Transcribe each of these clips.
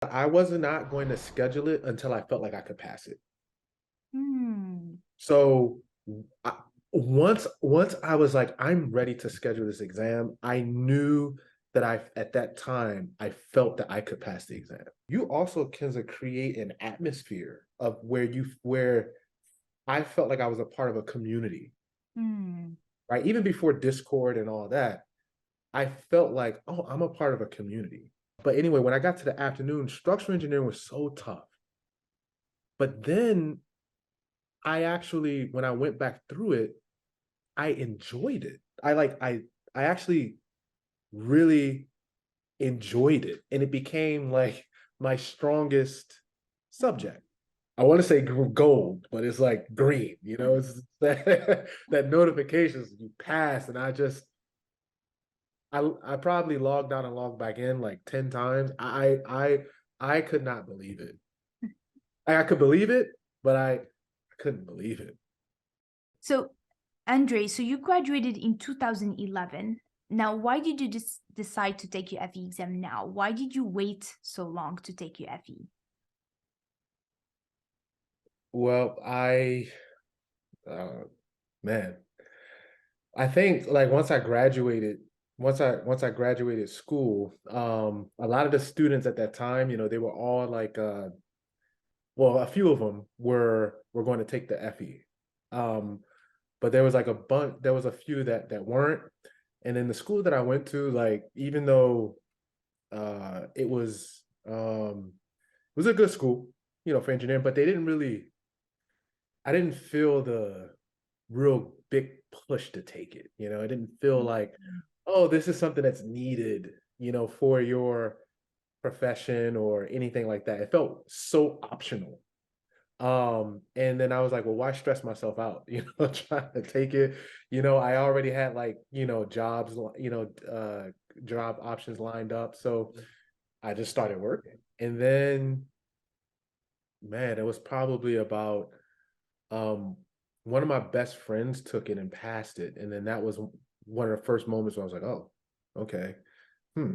I was not going to schedule it until I felt like I could pass it. Hmm. So I, once I was like, I'm ready to schedule this exam, I knew that at that time I felt that I could pass the exam. You also can create an atmosphere of where I felt like I was a part of a community, Hmm. right? Even before Discord and all that, I felt like, oh, I'm a part of a community. But anyway, when I got to the afternoon, structural engineering was so tough. But then when I went back through it, I enjoyed it. I actually really enjoyed it. And it became like my strongest subject. I want to say gold, but it's like green, it's that notifications you pass. And I probably logged out and logged back in like 10 times. I could not believe it. I could believe it, but I couldn't believe it. So, Andre, so you graduated in 2011. Now, why did you decide to take your FE exam now? Why did you wait so long to take your FE? Well, uh, man, I think like once I graduated school, a lot of the students at that time, they were all like, well, a few of them were going to take the FE, but there was like there was a few that weren't, and then the school that I went to, like, even though it was a good school, for engineering, but they didn't really, I didn't feel the real big push to take it. It didn't feel like, oh, this is something that's needed, for your profession or anything like that. It felt so optional. And then I was like, well, why stress myself out, trying to take it. I already had like, job options lined up. So I just started working. And then, man, it was probably about um one of my best friends took it and passed it. And then that was one of the first moments where I was like, oh, okay. Hmm.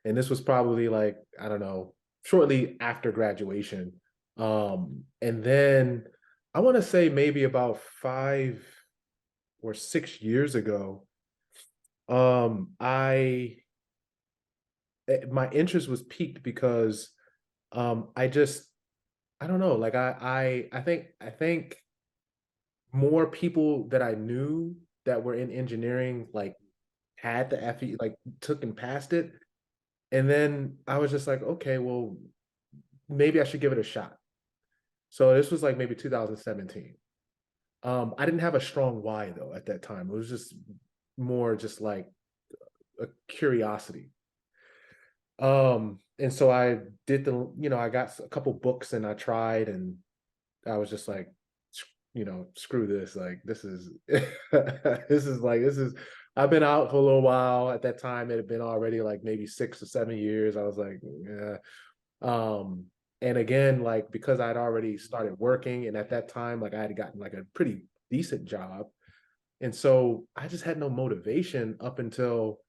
And this was probably like, I don't know, shortly after graduation. And then I want to say maybe about 5 or 6 years ago, I my interest was piqued because I just I don't know, like I think more people that I knew that were in engineering like had the FE, like took and passed it. And then I was just like, okay, well, maybe I should give it a shot. So this was like maybe 2017. I didn't have a strong why though at that time. It was just more just like a curiosity. And so I did I got a couple books and I tried, and I was just like, screw this. Like this is this is I've been out for a little while. At that time, it had been already like maybe 6 or 7 years. I was like, yeah. Um, and again, like because I'd already started working, and at that time, like I had gotten like a pretty decent job. And so I just had no motivation up until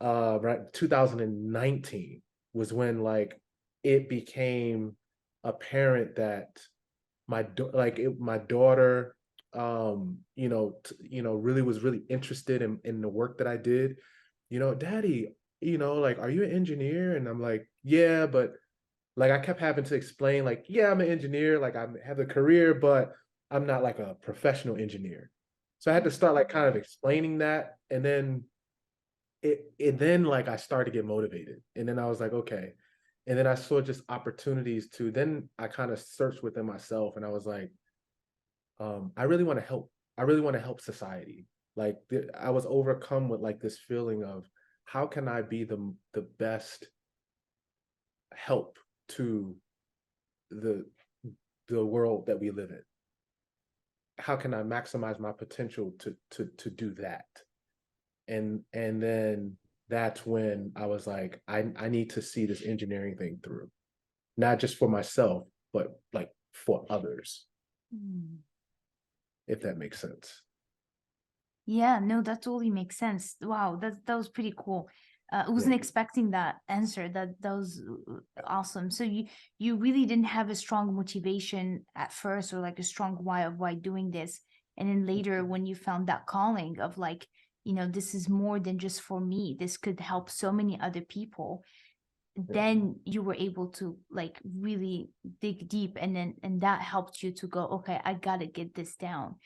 right 2019 was when like it became apparent that my daughter really was really interested in the work that I did. Daddy, like, are you an engineer? And I'm like, yeah, but like I kept having to explain, like, yeah, I'm an engineer, like I have a career, but I'm not like a professional engineer. So I had to start like kind of explaining that. And then then like I started to get motivated. And then I was like, okay. And then I saw just opportunities to then I kind of searched within myself, and I was like, I really want to help. I really want to help society. Like I was overcome with like this feeling of how can I be the best help to the the world that we live in? How can I maximize my potential to do that? And then that's when I was like, I need to see this engineering thing through, not just for myself, but like for others, Hmm. if that makes sense. Yeah, no, that totally makes sense. Wow, that was pretty cool. I wasn't expecting that answer. That was awesome. So you really didn't have a strong motivation at first, or like a strong why doing this, and then later when you found that calling of like, this is more than just for me. This could help so many other people. Then you were able to like really dig deep, and that helped you to go, okay, I gotta get this down.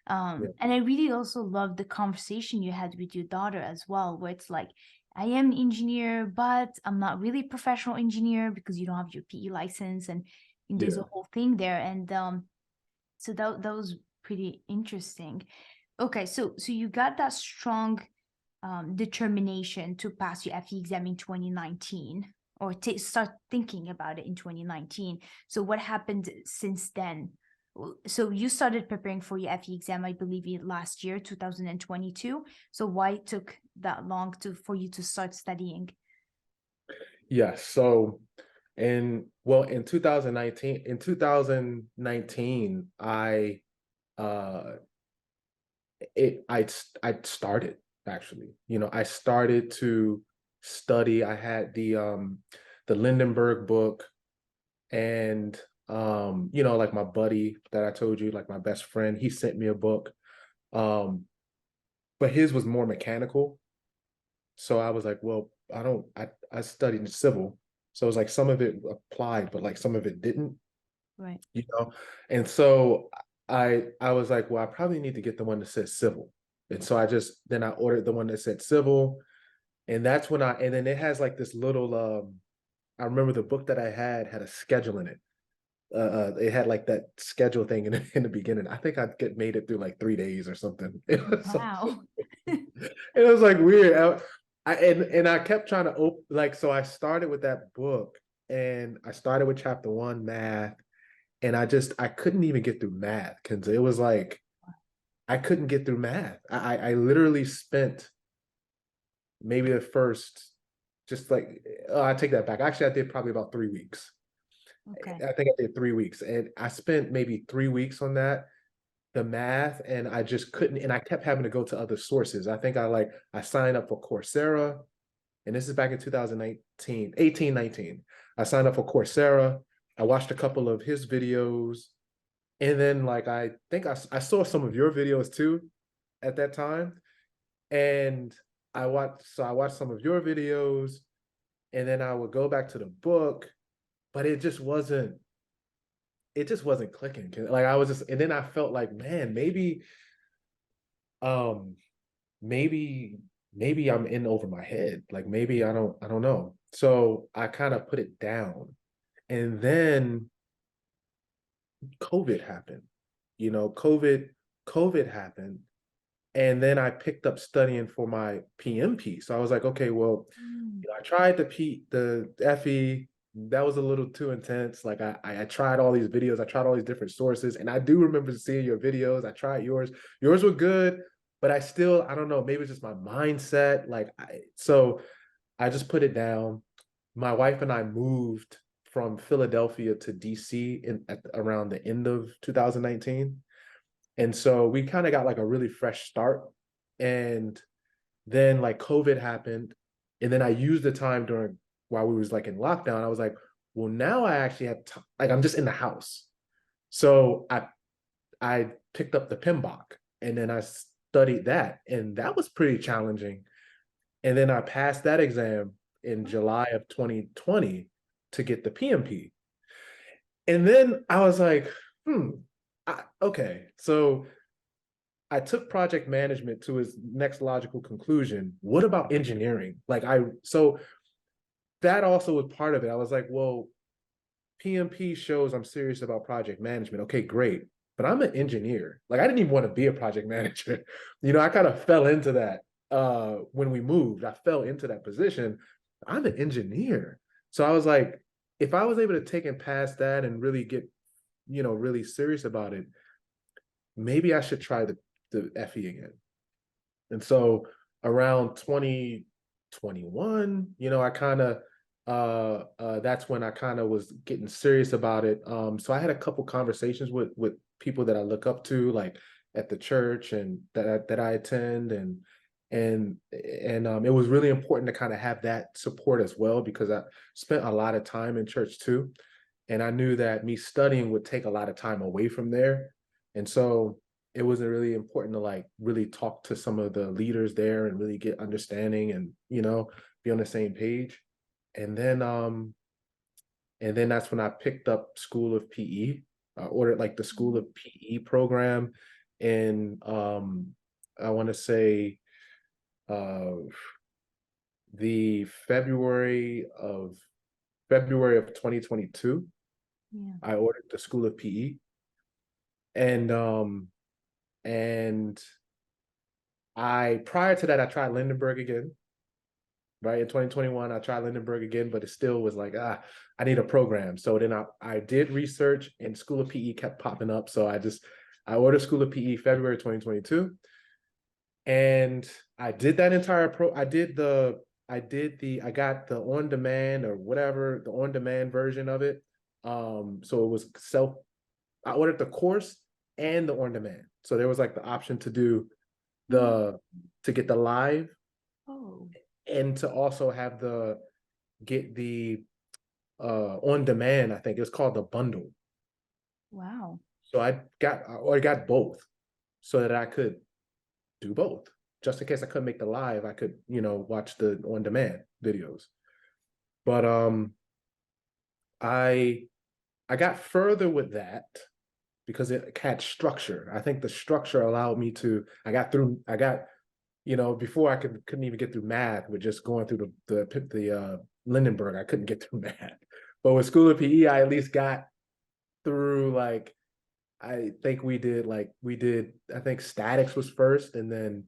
Yeah. And I really also love the conversation you had with your daughter as well, where it's like, I am an engineer, but I'm not really a professional engineer because you don't have your PE license, and there's Yeah. a whole thing there. And so that was pretty interesting. Okay, so you got that strong determination to pass your FE exam in 2019, or start thinking about it in 2019. So what happened since then? So you started preparing for your FE exam, I believe, last year, 2022. So why it took that long for you to start studying? Yes. So in 2019, uh I started, actually. I started to study. I had the Lindenberg book, and like my buddy that I told you, like my best friend, he sent me a book. Um, but his was more mechanical. So I was like, well, I studied in civil. So it was like some of it applied, but like some of it didn't, Right. you know? And so I was like, well, I probably need to get the one that says civil. And so then I ordered the one that said civil. And that's when and then it has like this little, I remember the book that I had a schedule in it. It had like that schedule thing in the beginning. I think made it through like 3 days or something. Wow. It was like weird. And I kept trying to open, like, so I started with that book, and I started with chapter 1, math, and I couldn't even get through math because it was like I couldn't get through math. I literally spent maybe the first, just like, I take that back. Actually, I did probably about 3 weeks. Okay. I think I did 3 weeks, and I spent maybe 3 weeks on that, the math, and I just couldn't. And I kept having to go to other sources. I think I signed up for Coursera, and this is back in 2019, 18, 19. I signed up for Coursera. I watched a couple of his videos, and then like I think I saw some of your videos too at that time, and I watched some of your videos, and then I would go back to the book, but it just wasn't clicking. Like I was just, and then I felt like, man, um, maybe, maybe I'm in over my head. Like maybe I don't know. So I kind of put it down, and then COVID happened. COVID happened, and then I picked up studying for my PMP. So I was like, okay, well, Mm. I tried the FE. That was a little too intense. Like I tried all these videos, I tried all these different sources, and I do remember seeing your videos. I tried yours. Yours were good, but I don't know, maybe it's just my mindset. So I just put it down. My wife and I moved from Philadelphia to DC around the end of 2019. And so we kind of got like a really fresh start. And then like COVID happened. And then I used the time while we was like in lockdown. I was like, well, now I actually have like I'm just in the house. So I picked up the PMBOK, and then I studied that. And that was pretty challenging. And then I passed that exam in July of 2020 to get the PMP. And then I was like, okay. So I took project management to its next logical conclusion. What about engineering? So that also was part of it. I was like, well, PMP shows I'm serious about project management. Okay, great. But I'm an engineer. Like I didn't even want to be a project manager. I kind of fell into that when we moved. I fell into that position. I'm an engineer. So I was like, if I was able to take and pass that and really get, really serious about it, maybe I should try the FE again. And so around 2021, I kind of that's when I kind of was getting serious about it. So I had a couple conversations with people that I look up to, like at the church and that I attend, and It was really important to kind of have that support as well, because I spent a lot of time in church too, and I knew that me studying would take a lot of time away from there. And so it was really important to like really talk to some of the leaders there and really get understanding and, be on the same page. And then that's when I picked up School of PE. I ordered like the School of PE program in I want to say uh the February of 2022. Yeah. I ordered the School of PE, and and I prior to that I tried Lindenberg again. Right in 2021, I tried Lindenberg again, but it still was like, I need a program. So then I did research, and School of PE kept popping up. So I ordered School of PE February 2022, and I did that entire I got the on demand or whatever, the on demand version of it. So it was I ordered the course and the on demand. So there was like the option to do Mm. to get the live, Oh, and to also have get the on demand. I think it's called the bundle. wow. So I got both, so that I could do both. Just in case I couldn't make the live, I could, watch the on demand videos. But I I got further with that because it had structure. I think the structure allowed me to. I got, before I couldn't even get through math with just going through the Lindenberg. I couldn't get through math, but with School of PE, I at least got through, like, we did, I think statics was first, and then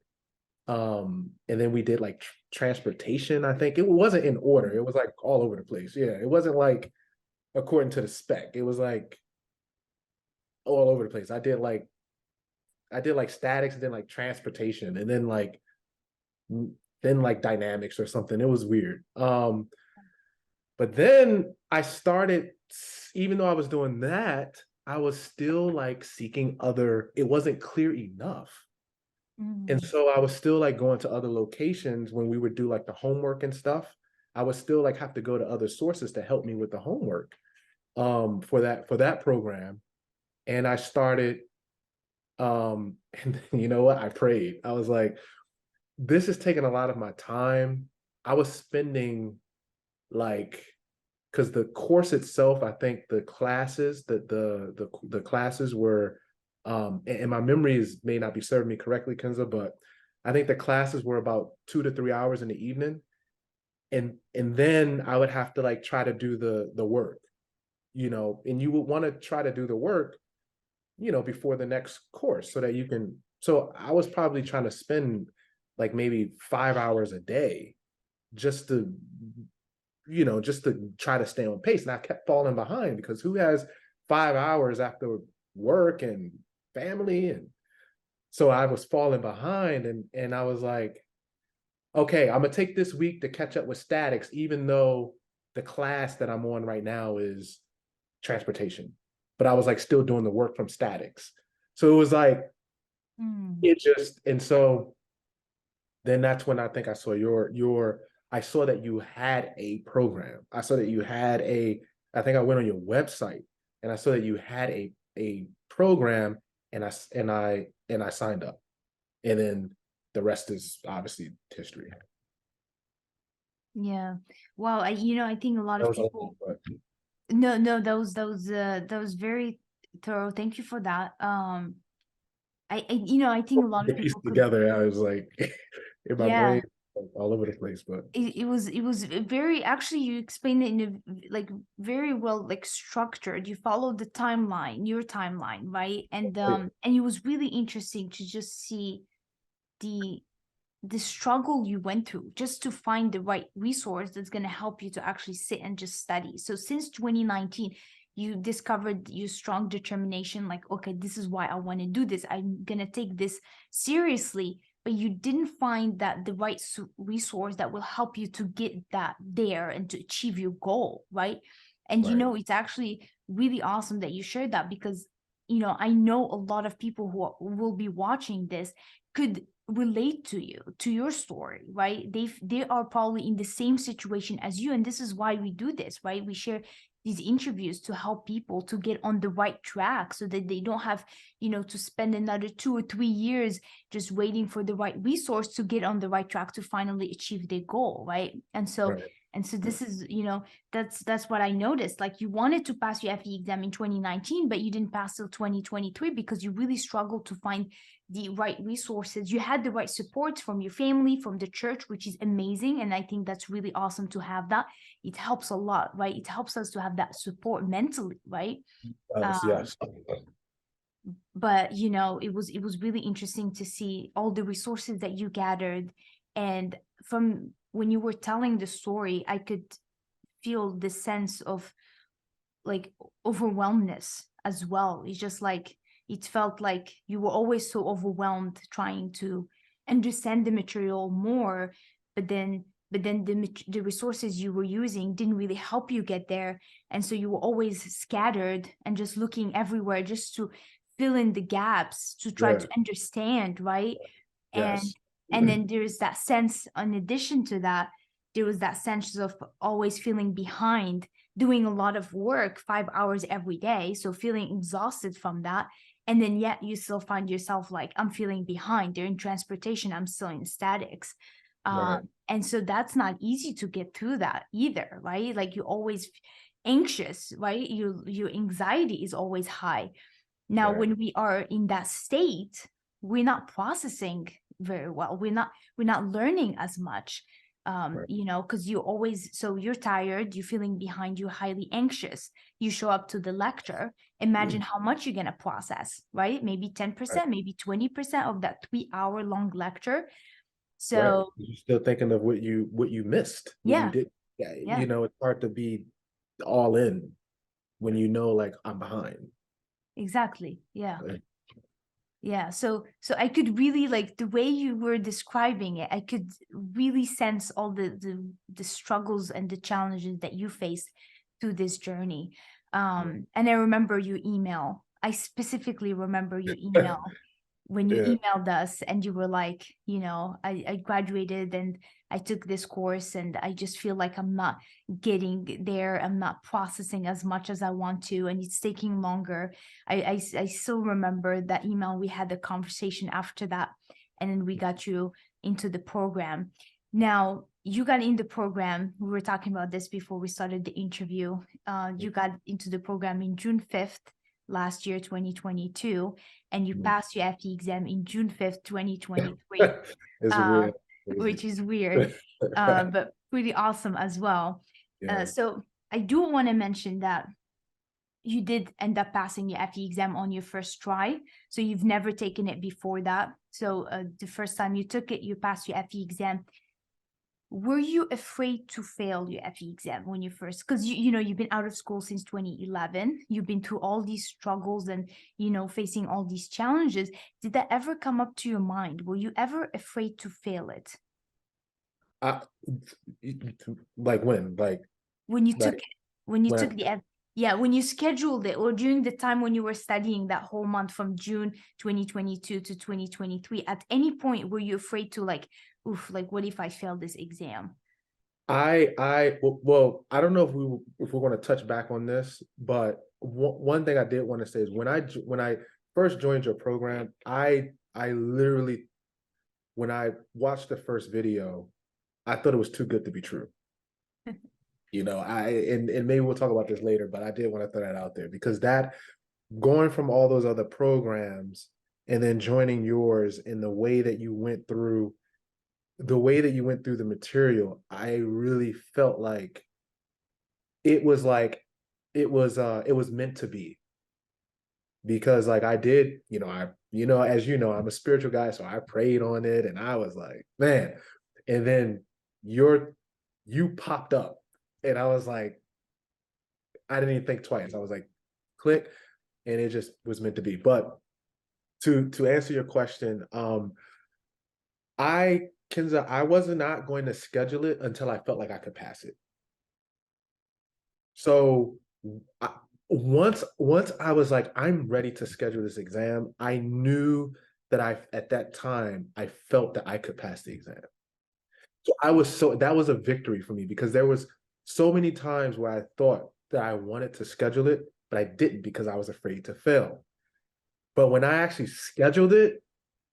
we did like transportation. I think it wasn't in order. It was like all over the place. Yeah, it wasn't like according to the spec. It was like all over the place. I did like statics, and then like transportation, and then like dynamics or something. It was weird. But then I started, even though I was doing that, I was still like seeking other, it wasn't clear enough. And Mm. so I was still like going to other locations when we would do like the homework and stuff. I would still like have to go to other sources to help me with the homework for that program. And I started and you know what? I prayed. I was like, this is taking a lot of my time. I was spending like, because the course itself, I think the classes, the classes were, and my memories may not be serving me correctly, Kenza, but I think the classes were about 2 to 3 hours in the evening, and then I would have to like try to do the work, and you would want to try to do the work, before the next course, so that you can. So I was probably trying to spend like maybe 5 hours a day just to just to try to stay on pace. And I kept falling behind, because who has 5 hours after work and family? And so I was falling behind, and I was like, okay, I'm gonna take this week to catch up with statics, even though the class that I'm on right now is transportation. But I was like still doing the work from statics. So it was like Mm. it just, and so then that's when I think I saw I saw that you had a program. I saw that you had I think I went on your website, and I saw that you had a program, and I signed up. And then the rest is obviously history. Yeah. Well, I think a lot That of was all, people. but No, no, that was very thorough. Thank you for that. I think a lot the of piece people could. together, I was like in my brain, Yeah. like, all over the place. But It was very, actually, you explained it in a like very well, like structured. You followed the timeline, your timeline, right? And it was really interesting to just see the the struggle you went through just to find the right resource that's going to help you to actually sit and just study. So since 2019, you discovered your strong determination, like, okay, this is why I want to do this. I'm going to take this seriously. But you didn't find that the right resource that will help you to get that there and to achieve your goal, right? And right, it's actually really awesome that you shared that, because I know a lot of people who will be watching this could relate to you, to your story, right? They are probably in the same situation as you, and this is why we do this, right? We share these interviews to help people to get on the right track, so that they don't have, to spend another 2 or 3 years just waiting for the right resource to get on the right track to finally achieve their goal, right? Right. And so this is, that's what I noticed. Like, you wanted to pass your FE exam in 2019, but you didn't pass till 2023 because you really struggled to find the right resources. You had the right support from your family, from the church, which is amazing. And I think that's really awesome to have that. It helps a lot, right? It helps us to have that support mentally, right? Yes. But it was really interesting to see all the resources that you gathered. And from when you were telling the story, I could feel the sense of like overwhelmedness as well. It's just like, it felt like you were always so overwhelmed trying to understand the material more, but then the resources you were using didn't really help you get there. And so you were always scattered and just looking everywhere just to fill in the gaps, to try Yeah. to understand, right? and Yes. and then there's that sense, in addition to that, there was that sense of always feeling behind, doing a lot of work, 5 hours every day, so feeling exhausted from that. And then yet you still find yourself like, I'm feeling behind, they're in transportation, I'm still in statics. Right. And so that's not easy to get through that either, right? Like, you're always anxious, right? Your anxiety is always high. Now, Right. when we are in that state, we're not processing very well. We're not learning as much. Right. Because you're tired, you're feeling behind, you're highly anxious. You show up to the lecture. Imagine how much you're gonna process, right? Maybe 10%, maybe 20% of that 3 hour long lecture. Right. So You're still thinking of what you missed, what you yeah, did. Yeah, yeah, it's hard to be all in when like I'm behind. exactly. Yeah. Right. Yeah, so I could really, like, the way you were describing it, I could really sense all the struggles and the challenges that you faced through this journey. And I remember your email. I specifically remember your email when you Yeah. emailed us and you were like, I graduated and I took this course and I just feel like I'm not getting there. I'm not processing as much as I want to, and it's taking longer. I still remember that email. We had the conversation after that, and then we got you into the program. Now, you got in the program. We were talking about this before we started the interview. You got into the program in June 5th last year, 2022, and you passed your FE exam in June 5th, 2023, It's uh, real crazy. which is weird, but pretty awesome as well. Yeah. So I do want to mention that you did end up passing your FE exam on your first try. So you've never taken it before that. So the first time you took it, you passed your FE exam. Were you afraid to fail your FE exam when you first, because you've been out of school since 2011, you've been through all these struggles and facing all these challenges. Did that ever come up to your mind? Were you ever afraid to fail it I, like when? when you took Like it, when you when took the yeah, when you scheduled it, or during the time when you were studying that whole month from June 2022 to 2023? At any point were you afraid to, like, oof, like, what if I fail this exam? well, I don't know if we're going to touch back on this, but one thing I did want to say is when I first joined your program, I literally, when I watched the first video, I thought it was too good to be true. And maybe we'll talk about this later, but I did want to throw that out there, because that, going from all those other programs and then joining yours, and the way that you went through the material, I really felt like it was like it was meant to be. Because like I did, as I'm a spiritual guy, so I prayed on it and I was like, man. And then you popped up, and I was like, I didn't even think twice. I was like, click, and it just was meant to be. But to answer your question, Kenza, I was not going to schedule it until I felt like I could pass it. So once I was like, I'm ready to schedule this exam, I knew that at that time, I felt that I could pass the exam. So that was a victory for me because there was so many times where I thought that I wanted to schedule it, but I didn't because I was afraid to fail. But when I actually scheduled it,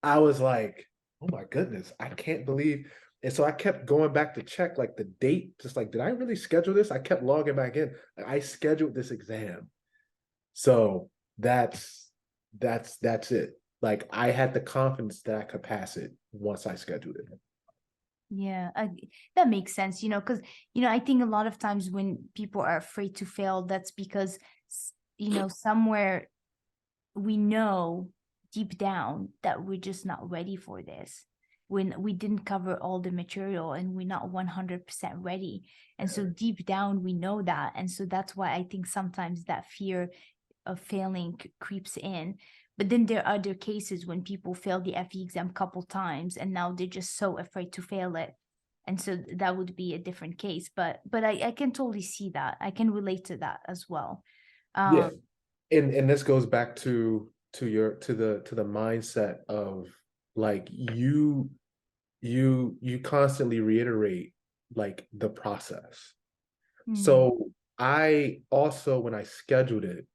I was like, oh my goodness, I can't believe. And so I kept going back to check like the date, just like, did I really schedule this? I kept logging back in. I scheduled this exam. So that's it. Like I had the confidence that I could pass it once I scheduled it. Yeah, that makes sense, because, I think a lot of times when people are afraid to fail, that's because, somewhere we know deep down that we're just not ready for this. When we didn't cover all the material and we're not 100% ready. And so deep down, we know that. And so that's why I think sometimes that fear of failing creeps in. But then there are other cases when people fail the FE exam a couple times and now they're just so afraid to fail it. And so that would be a different case. But I can totally see that. I can relate to that as well. Yeah. Um, And this goes back to the mindset of like you constantly reiterate like the process. hmm, So I also when I scheduled it,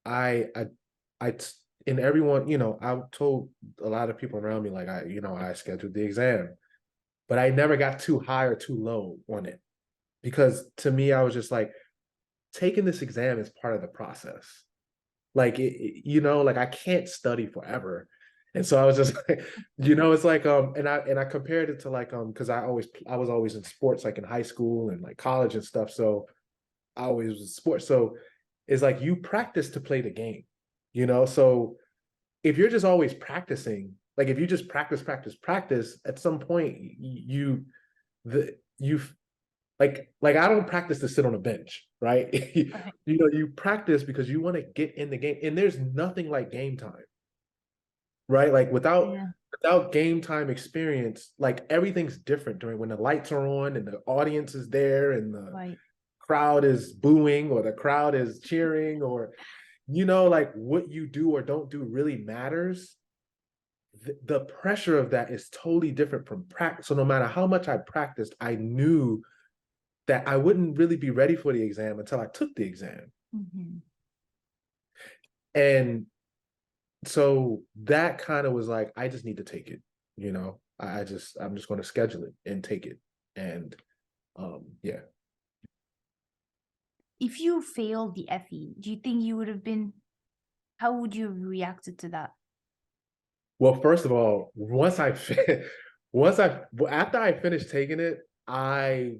I I and everyone, I told a lot of people around me like I scheduled the exam, but I never got too high or too low on it because to me I was just like taking this exam is part of the process. Like like I can't study forever. And so I was just like, it's like and I compared it to like because I was always in sports like in high school and like college and stuff. So I always was in sports. So it's like you practice to play the game, So if you're just always practicing, like if you just practice, at some point you like I don't practice to sit on a bench, right? right. You practice because you want to get in the game, and there's nothing like game time, right? Like Yeah, without game time experience, like everything's different during when the lights are on and the audience is there and the right. crowd is booing or the crowd is cheering or like what you do or don't do really matters. The pressure of that is totally different from practice. So no matter how much I practiced, I knew that I wouldn't really be ready for the exam until I took the exam. Hmm. And so that kind of was like, I just need to take it, I'm just going to schedule it and take it. And yeah. If you failed the FE, do you think you would have been, how would you have reacted to that? Well, first of all, once I after I finished taking it, I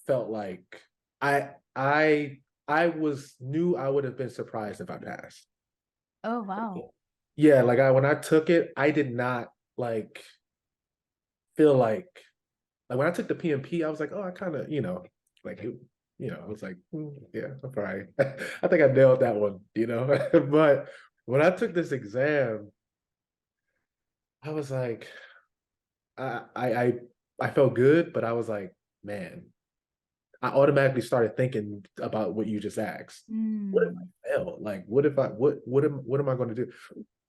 felt like I I I was knew I would have been surprised if I passed. Oh, wow. Yeah, like when I took it, I did not like feel like when I took the PMP, I was like, oh, I kind of, like I was like, yeah, I'm probably, I think I nailed that one, but when I took this exam, I was like, I, I, I, I felt good, but I was like, man, I automatically started thinking about what you just asked. What if Mm, I fail? Like, what if I, what am I going to do?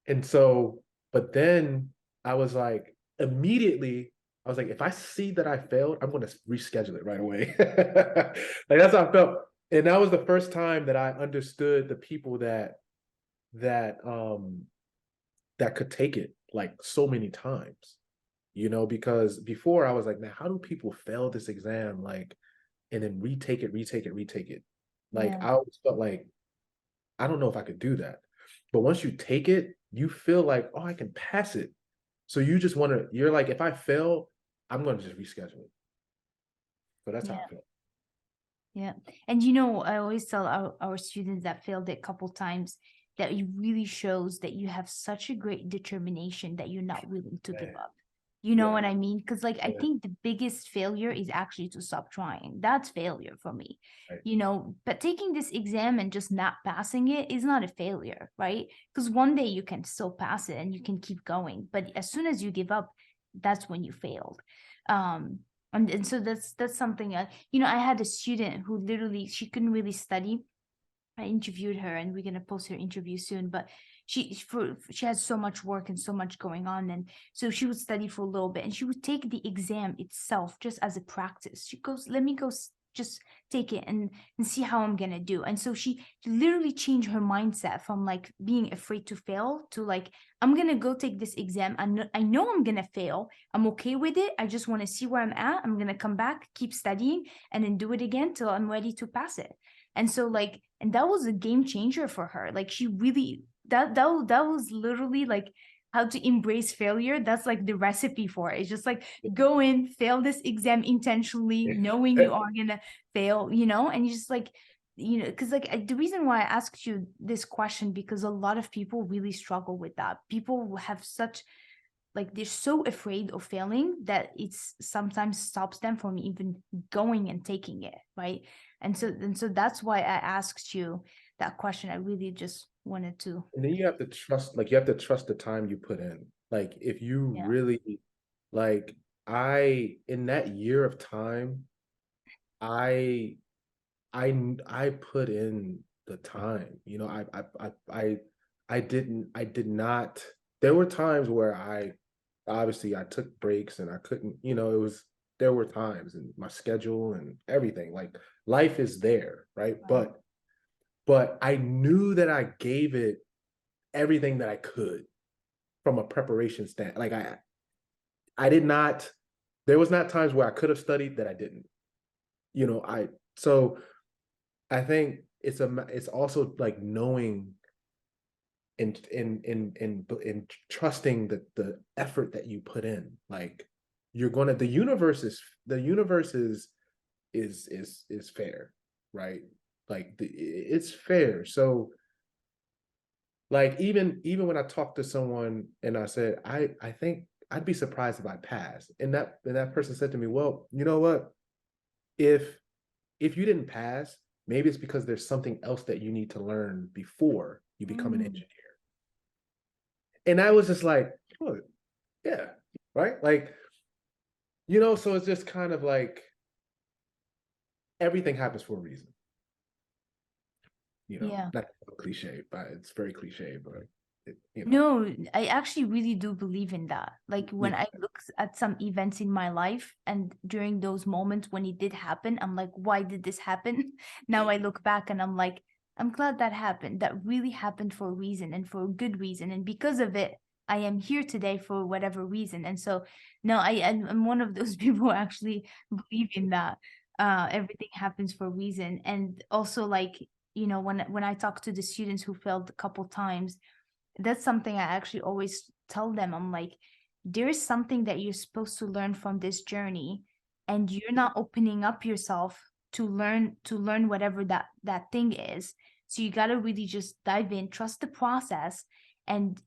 And so, but then I was like, immediately, I was like, if I see that I failed, I'm going to reschedule it right away. Like that's how I felt. And that was the first time that I understood the people that that could take it like so many times, because before I was like, man, how do people fail this exam? Like, and then retake it. Like yeah, I always felt like I don't know if I could do that. But once you take it, you feel like, oh, I can pass it. So you just want to, you're like, if I fail, I'm going to just reschedule it. So that's how yeah, I feel. yeah. And I always tell our students that failed it a couple times that it really shows that you have such a great determination that you're not willing to give Yeah. up. You know Yeah. what I mean? Because like I Yeah. think the biggest failure is actually to stop trying. That's failure for me. Right. But taking this exam and just not passing it is not a failure, right? Because one day you can still pass it and you can keep going. But as soon as you give up, that's when you failed. Um, and so that's something I had a student who literally she couldn't really study I interviewed her, and we're gonna post her interview soon. But she has so much work and so much going on, and so she would study for a little bit, and she would take the exam itself just as a practice. She goes, "Let me go just take it and see how I'm gonna do." And so she literally changed her mindset from like being afraid to fail to like, I'm gonna go take this exam. I know I'm gonna fail. I'm okay with it. I just want to see where I'm at. I'm gonna come back, keep studying, and then do it again till I'm ready to pass it. And so like, and that was a game changer for her. Like she really, that was literally like how to embrace failure. That's like the recipe for it. It's just like go in, fail this exam intentionally, knowing you are gonna fail, and you just like, because like the reason why I asked you this question, because a lot of people really struggle with that. People have such, like, they're so afraid of failing that it's sometimes stops them from even going and taking it, right? And so that's why I asked you that question. I really just wanted to. And then you have to trust, like you have to trust the time you put in. Like if you Yeah. really, like in that year of time, I I put in the time. I did not. There were times where I took breaks and I couldn't, there were times in my schedule and everything. Like life is there, right? Right. But I knew that I gave it everything that I could from a preparation stand. Like I did not, there was not times where I could have studied that I didn't. So I think it's also like knowing and trusting the effort that you put in. Like the universe is fair, right? Like it's fair. So like even when I talked to someone and I said, I think I'd be surprised if I passed. And that person said to me, well, you know what? If you didn't pass, maybe it's because there's something else that you need to learn before you become an Mm, engineer. And I was just like, oh, yeah, right? Like, so it's just kind of like everything happens for a reason. yeah. Not cliche, but it's very cliche, but No, I actually really do believe in that. Like when yeah, I look at some events in my life and during those moments when it did happen, I'm like, why did this happen? Now I look back and I'm like, I'm glad that happened. That really happened for a reason and for a good reason. And because of it, I am here today for whatever reason. And so, no, I'm one of those people who actually believe in that. Everything happens for a reason. And also like, when I talk to the students who failed a couple times, that's something I actually always tell them. I'm like, there's something that you're supposed to learn from this journey, and you're not opening up yourself to learn whatever that thing is. So you got to really just dive in, trust the process, and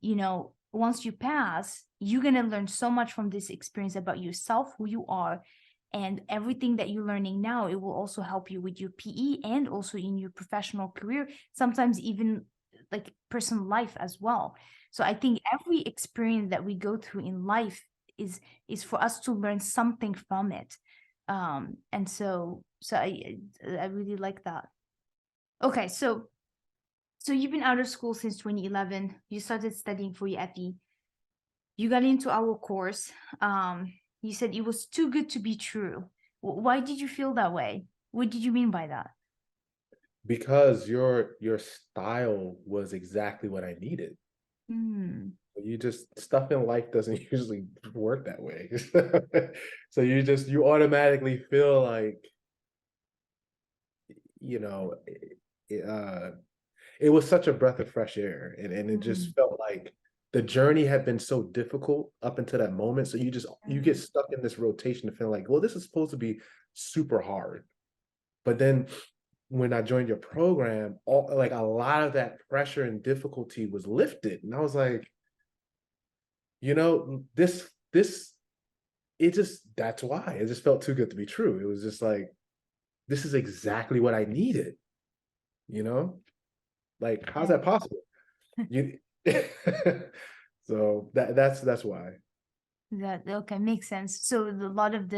once you pass, you're going to learn so much from this experience about yourself, who you are, and everything that you're learning now. It will also help you with your PE and also in your professional career, sometimes even like personal life as well. So I think every experience that we go through in life is for us to learn something from it. And so I really like that. Okay, so you've been out of school since 2011. You started studying for your FE. You got into our course. You said it was too good to be true. Why did you feel that way? What did you mean by that? because your style was exactly what I needed. Hmm. You just stuff in life doesn't usually work that way. So you automatically feel like, you know, it, uh, it was such a breath of fresh air, and it Hmm. just felt like the journey had been so difficult up until that moment. So you get stuck in this rotation of feeling like, well, this is supposed to be super hard. But then when I joined your program, like a lot of that pressure and difficulty was lifted. And I was like, this that's why. It just felt too good to be true. It was just like, this is exactly what I needed, you know? Like, how's Yeah. that possible? You so that's why. That okay, makes sense. So a lot of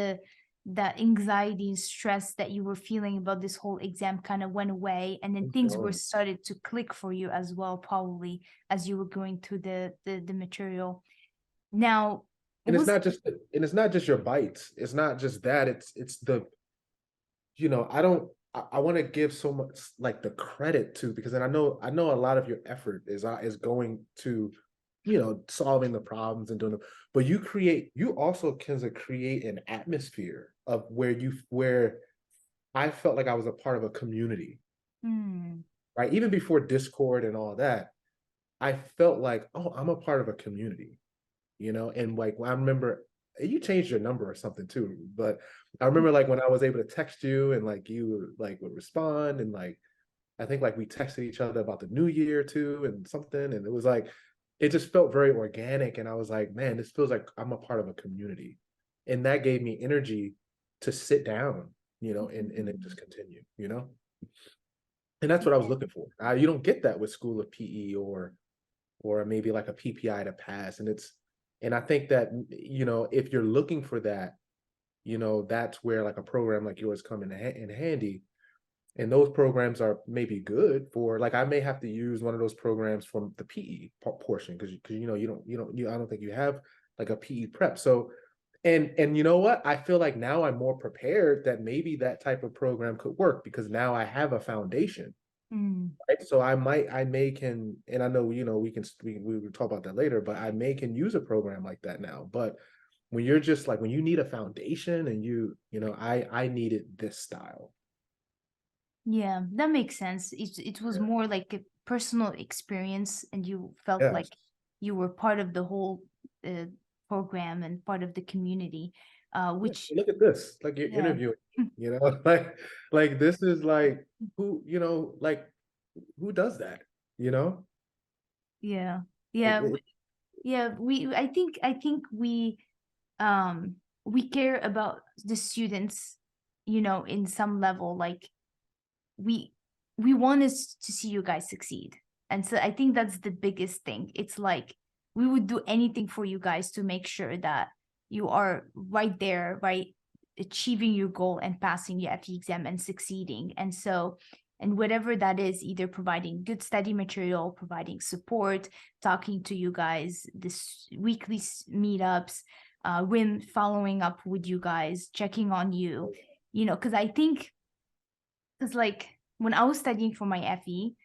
that anxiety and stress that you were feeling about this whole exam kind of went away, and then It's things were gone. started to click for you as well, probably as you were going through the material. Now, And it's was not just your bites. It's not just that. It's the, I don't I want to give so much like the credit to, because then I know a lot of your effort is going to, solving the problems and doing them, but you also, Kenza, create an atmosphere of where I felt like I was a part of a community, Hmm. right? Even before Discord and all that, I felt like, oh, I'm a part of a community, and like I remember you changed your number or something too, but I remember like when I was able to text you and like you like would respond, and like I think like we texted each other about the new year too and something, and it was like it just felt very organic, and I was like, man, this feels like I'm a part of a community, and that gave me energy to sit down, and then just continue, and that's what I was looking for. You don't get that with School of PE or maybe like a PPI to pass. And I think that, if you're looking for that, that's where like a program like yours come in handy. And those programs are maybe good for, like, I may have to use one of those programs from the PE portion, because I don't think you have like a PE prep. So, and you know what? I feel like now I'm more prepared that maybe that type of program could work, because now I have a foundation. Hmm. Right? So I may can, and I know, we will talk about that later, but I may can use a program like that now. But when you're just like, when you need a foundation, and I needed this style. Yeah, that makes sense. It was Yeah. more like a personal experience, and you felt Yes. like you were part of the whole uh, program and part of the community, Yeah. which Look at this. Like, you're yeah. interviewing, like this is like, like who does that? You know? Yeah, Like yeah, yeah. I think um we care about the students, in some level. Like we we want us to see you guys succeed, and so I think that's the biggest thing. It's like we would do anything for you guys to make sure that you are right there, right, achieving your goal and passing your FE exam and succeeding. And so, and whatever that is, either providing good study material, providing support, talking to you guys, this weekly meetups, when following up with you guys, checking on you, because I think, because like when I was studying for my FE,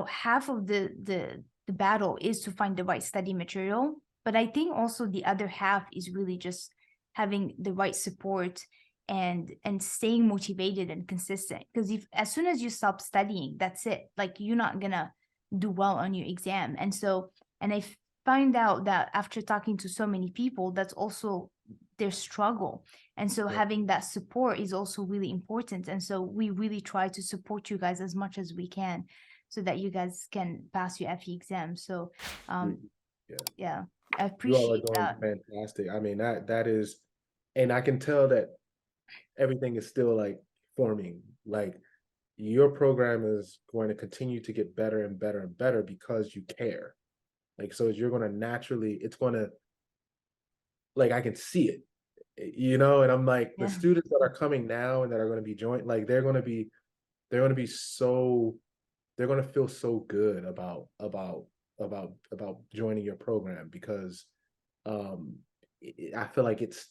half of the battle is to find the right study material. But I think also the other half is really just having the right support and staying motivated and consistent. Because if as soon as you stop studying, that's it. Like you're not gonna do well on your exam. And so, and I find out that after talking to so many people, that's also their struggle. And so Yeah. having that support is also really important. And so we really try to support you guys as much as we can so that you guys can pass your FE exam. So You- um yeah. yeah, I You all are appreciate doing that. fantastic. I mean, that is, and I can tell that everything is still like forming. Like, your program is going to continue to get better and better and better because you care. Like, so you're going to naturally, it's going to, like, I can see it, and I'm like, the Yeah. students that are coming now and that are going to be joined, like, they're going to be so, they're going to feel so good about joining your program, because um I feel like it's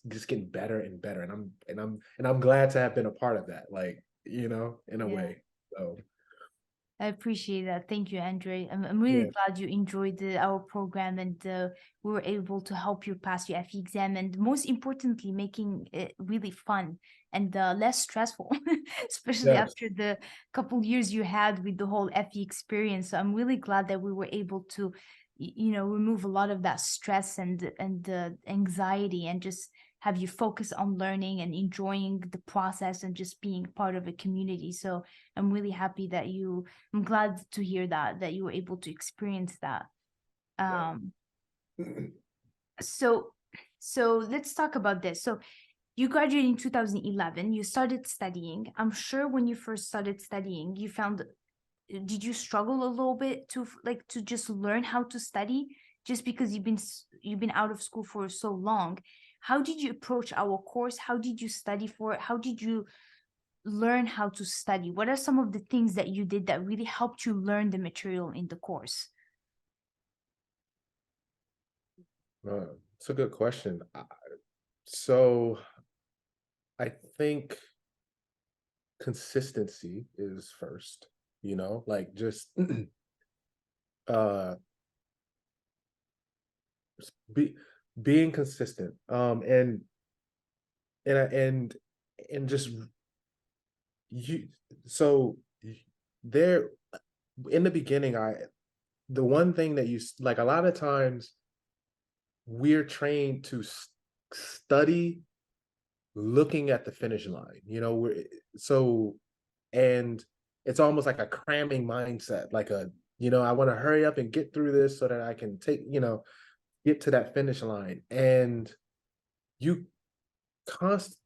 just getting better and better, and I'm glad to have been a part of that, like, in a Yeah. way. So I appreciate that. Thank you, Andre. I'm really yeah, glad you enjoyed our program, and we were able to help you pass your FE exam, and most importantly, making it really fun and less stressful, especially yes, after the couple years you had with the whole FE experience. So I'm really glad that we were able to, remove a lot of that stress and the anxiety, and just have you focus on learning and enjoying the process and just being part of a community. So I'm really happy that I'm glad to hear that you were able to experience that. yeah. Um, so so let's talk about this. So you graduated in 2011, you started studying. I'm sure when you first started studying, you found, did you struggle a little bit to like to just learn how to study, just because you've been out of school for so long? how did you approach our course? How did you study for it? How did you learn how to study? What are some of the things that you did that really helped you learn the material in the course? It's a good question. So I think consistency is first, like just uh be being consistent. And and just you so there in the beginning, the one thing that like a lot of times we're trained to study looking at the finish line, so and it's almost like a cramming mindset, like I want to hurry up and get through this so that I can get to that finish line. And you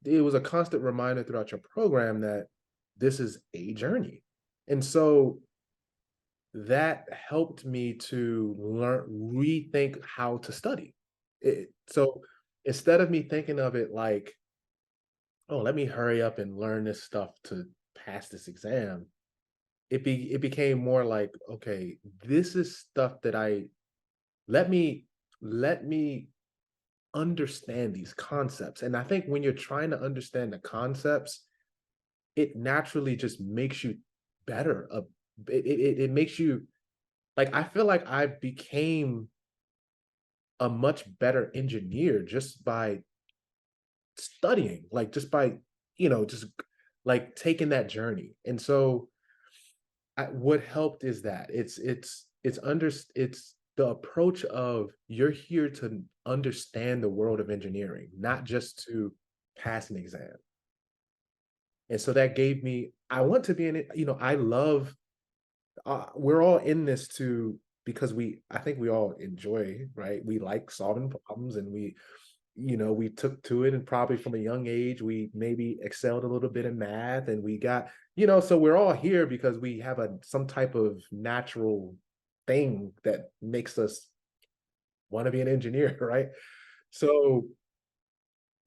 it was a constant reminder throughout your program that this is a journey. And so that helped me to rethink how to study. So instead of me thinking of it like, oh, let me hurry up and learn this stuff to pass this exam, it became more like, okay, this is stuff that let me let me understand these concepts. And I think when you're trying to understand the concepts, it naturally just makes you better. It makes you like, I feel like I became a much better engineer just by studying, like just by, just like taking that journey. And so what helped is that it's the approach of you're here to understand the world of engineering, not just to pass an exam. And so that gave me, I want to be in it, I love, we're all in this because I think we all enjoy, right? We like solving problems, and we took to it, and probably from a young age, we maybe excelled a little bit in math, and we got, so we're all here because we have some type of natural thing that makes us want to be an engineer, right? So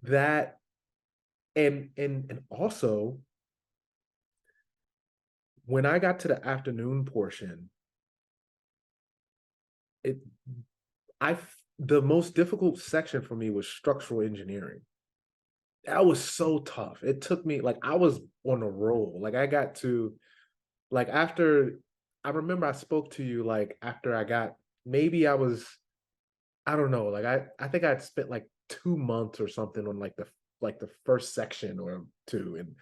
that, and also when I got to the afternoon portion, it I the most difficult section for me was structural engineering. That was so tough. It took me, like, I was on a roll. Like, I got to, like, after, I remember I spoke to you, like, after I got, maybe I don't know, like, I think I'd spent like 2 months or something on like the first section or two. And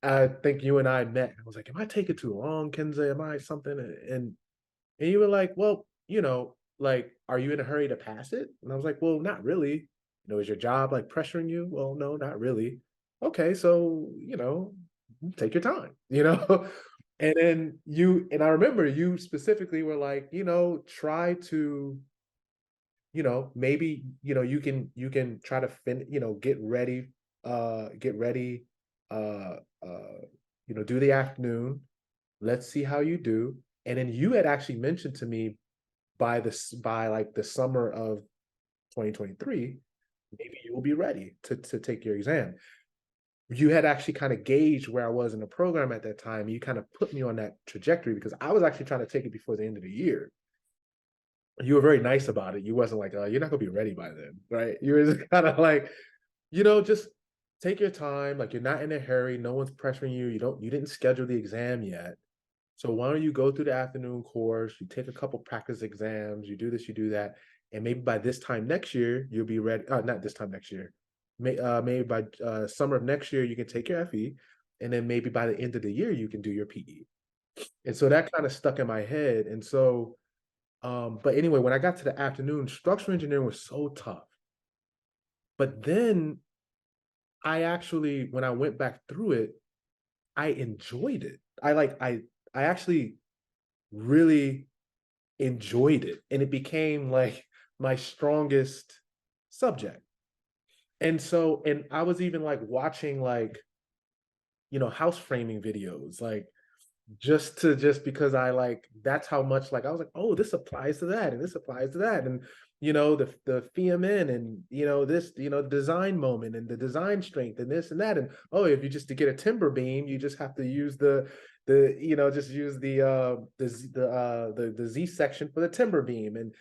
I think you and I met. I was like, am I taking too long, Kenza? Am I something? And you were like, well, like, are you in a hurry to pass it? And I was like, well, not really. Is your job like pressuring you? Well, no, not really. Okay, so, take your time, And then and I remember you specifically were like, try to, maybe, you can try to get ready, uh, uh, do the afternoon. Let's see how you do. And then you had actually mentioned to me by like the summer of 2023, maybe you will be ready to take your exam. You had actually kind of gauged where I was in the program at that time. You kind of put me on that trajectory because I was actually trying to take it before the end of the year. You were very nice about it. You wasn't like, you're not gonna be ready by then, right? You were just kind of like, just take your time. Like, you're not in a hurry. No one's pressuring you. You didn't schedule the exam yet. So why don't you go through the afternoon course, you take a couple practice exams, you do this, you do that, and maybe by this time next year, you'll be ready. Not this time next year. Maybe by summer of next year, you can take your FE, and then maybe by the end of the year, you can do your PE. And so that kind of stuck in my head. And so, but anyway, when I got to the afternoon, structural engineering was so tough. But then when I went back through it, I enjoyed it. I actually really enjoyed it, and it became like my strongest subject. And so, and I was even like watching, like, house framing videos, like, just because I like, that's how much, like, I was like, oh, this applies to that, and this applies to that. And the FEMN and, this, design moment and the design strength and this and that. And, oh, if you just to get a timber beam, you just have to use just use the Z section for the timber beam. And,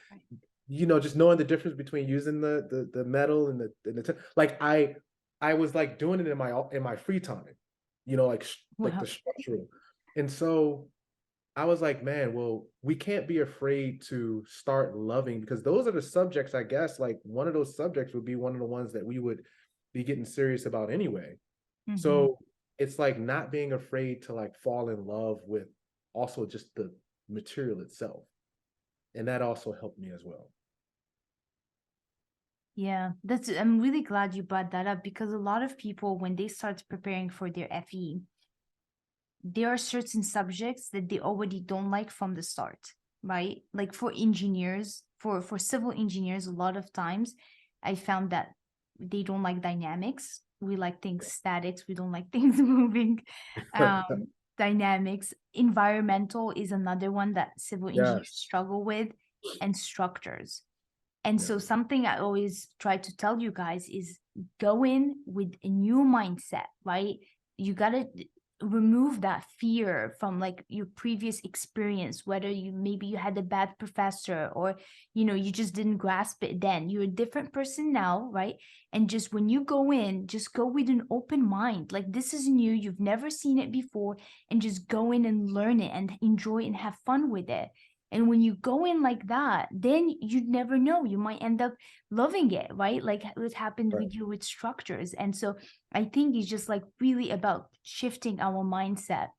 just knowing the difference between using the metal and like I was like doing it in my free time, like the Wow. structural. And so I was like, man, well, we can't be afraid to start loving, because those are the subjects, I guess, like one of those subjects would be one of the ones that we would be getting serious about anyway. Hmm. So it's like not being afraid to like fall in love with also just the material itself. And that also helped me as well. Yeah, I'm really glad you brought that up, because a lot of people, when they start preparing for their FE, there are certain subjects that they already don't like from the start, right? Like for engineers, for civil engineers, a lot of times I found that they don't like dynamics. We like things statics. We don't like things moving. Um, Dynamics. Environmental is another one that civil engineers Yes. struggle with, and structures. And Yeah. so something I always try to tell you guys is go in with a new mindset, right? You got to remove that fear from like your previous experience, whether maybe you had a bad professor, or you just didn't grasp it then. You're a different person now, right? And just when you go in, just go with an open mind. Like, this is new, you've never seen it before, and just go in and learn it and enjoy and have fun with it. And when you go in like that, then you'd never know. You might end up loving it, right? Like what happened Right. with you with structures. And so I think it's just like really about shifting our mindset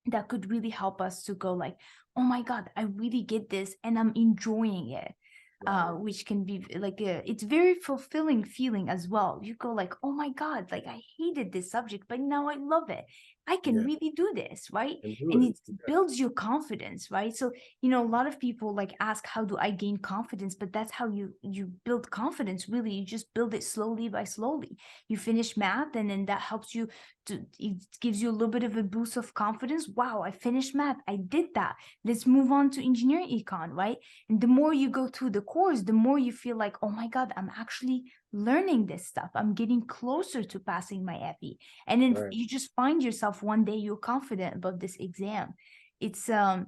that could really help us to go like, oh my God, I really get this and I'm enjoying it. Right. Which can be like it's very fulfilling feeling as well. You go like, oh my God, like I hated this subject, but now I love it. I can Yeah. really do this, right? And do And it. it builds your confidence, right? So a lot of people like ask, how do I gain confidence? But that's how you build confidence. Really, you just build it slowly by slowly. You finish math, and then that helps you it gives you a little bit of a boost of confidence. Wow, I finished math, I did that. Let's move on to engineering econ, right? And the more you go through the course, the more you feel like, oh my God, I'm actually learning this stuff. I'm getting closer to passing my FE. And then Right. you just find yourself one day you're confident about this exam. It's a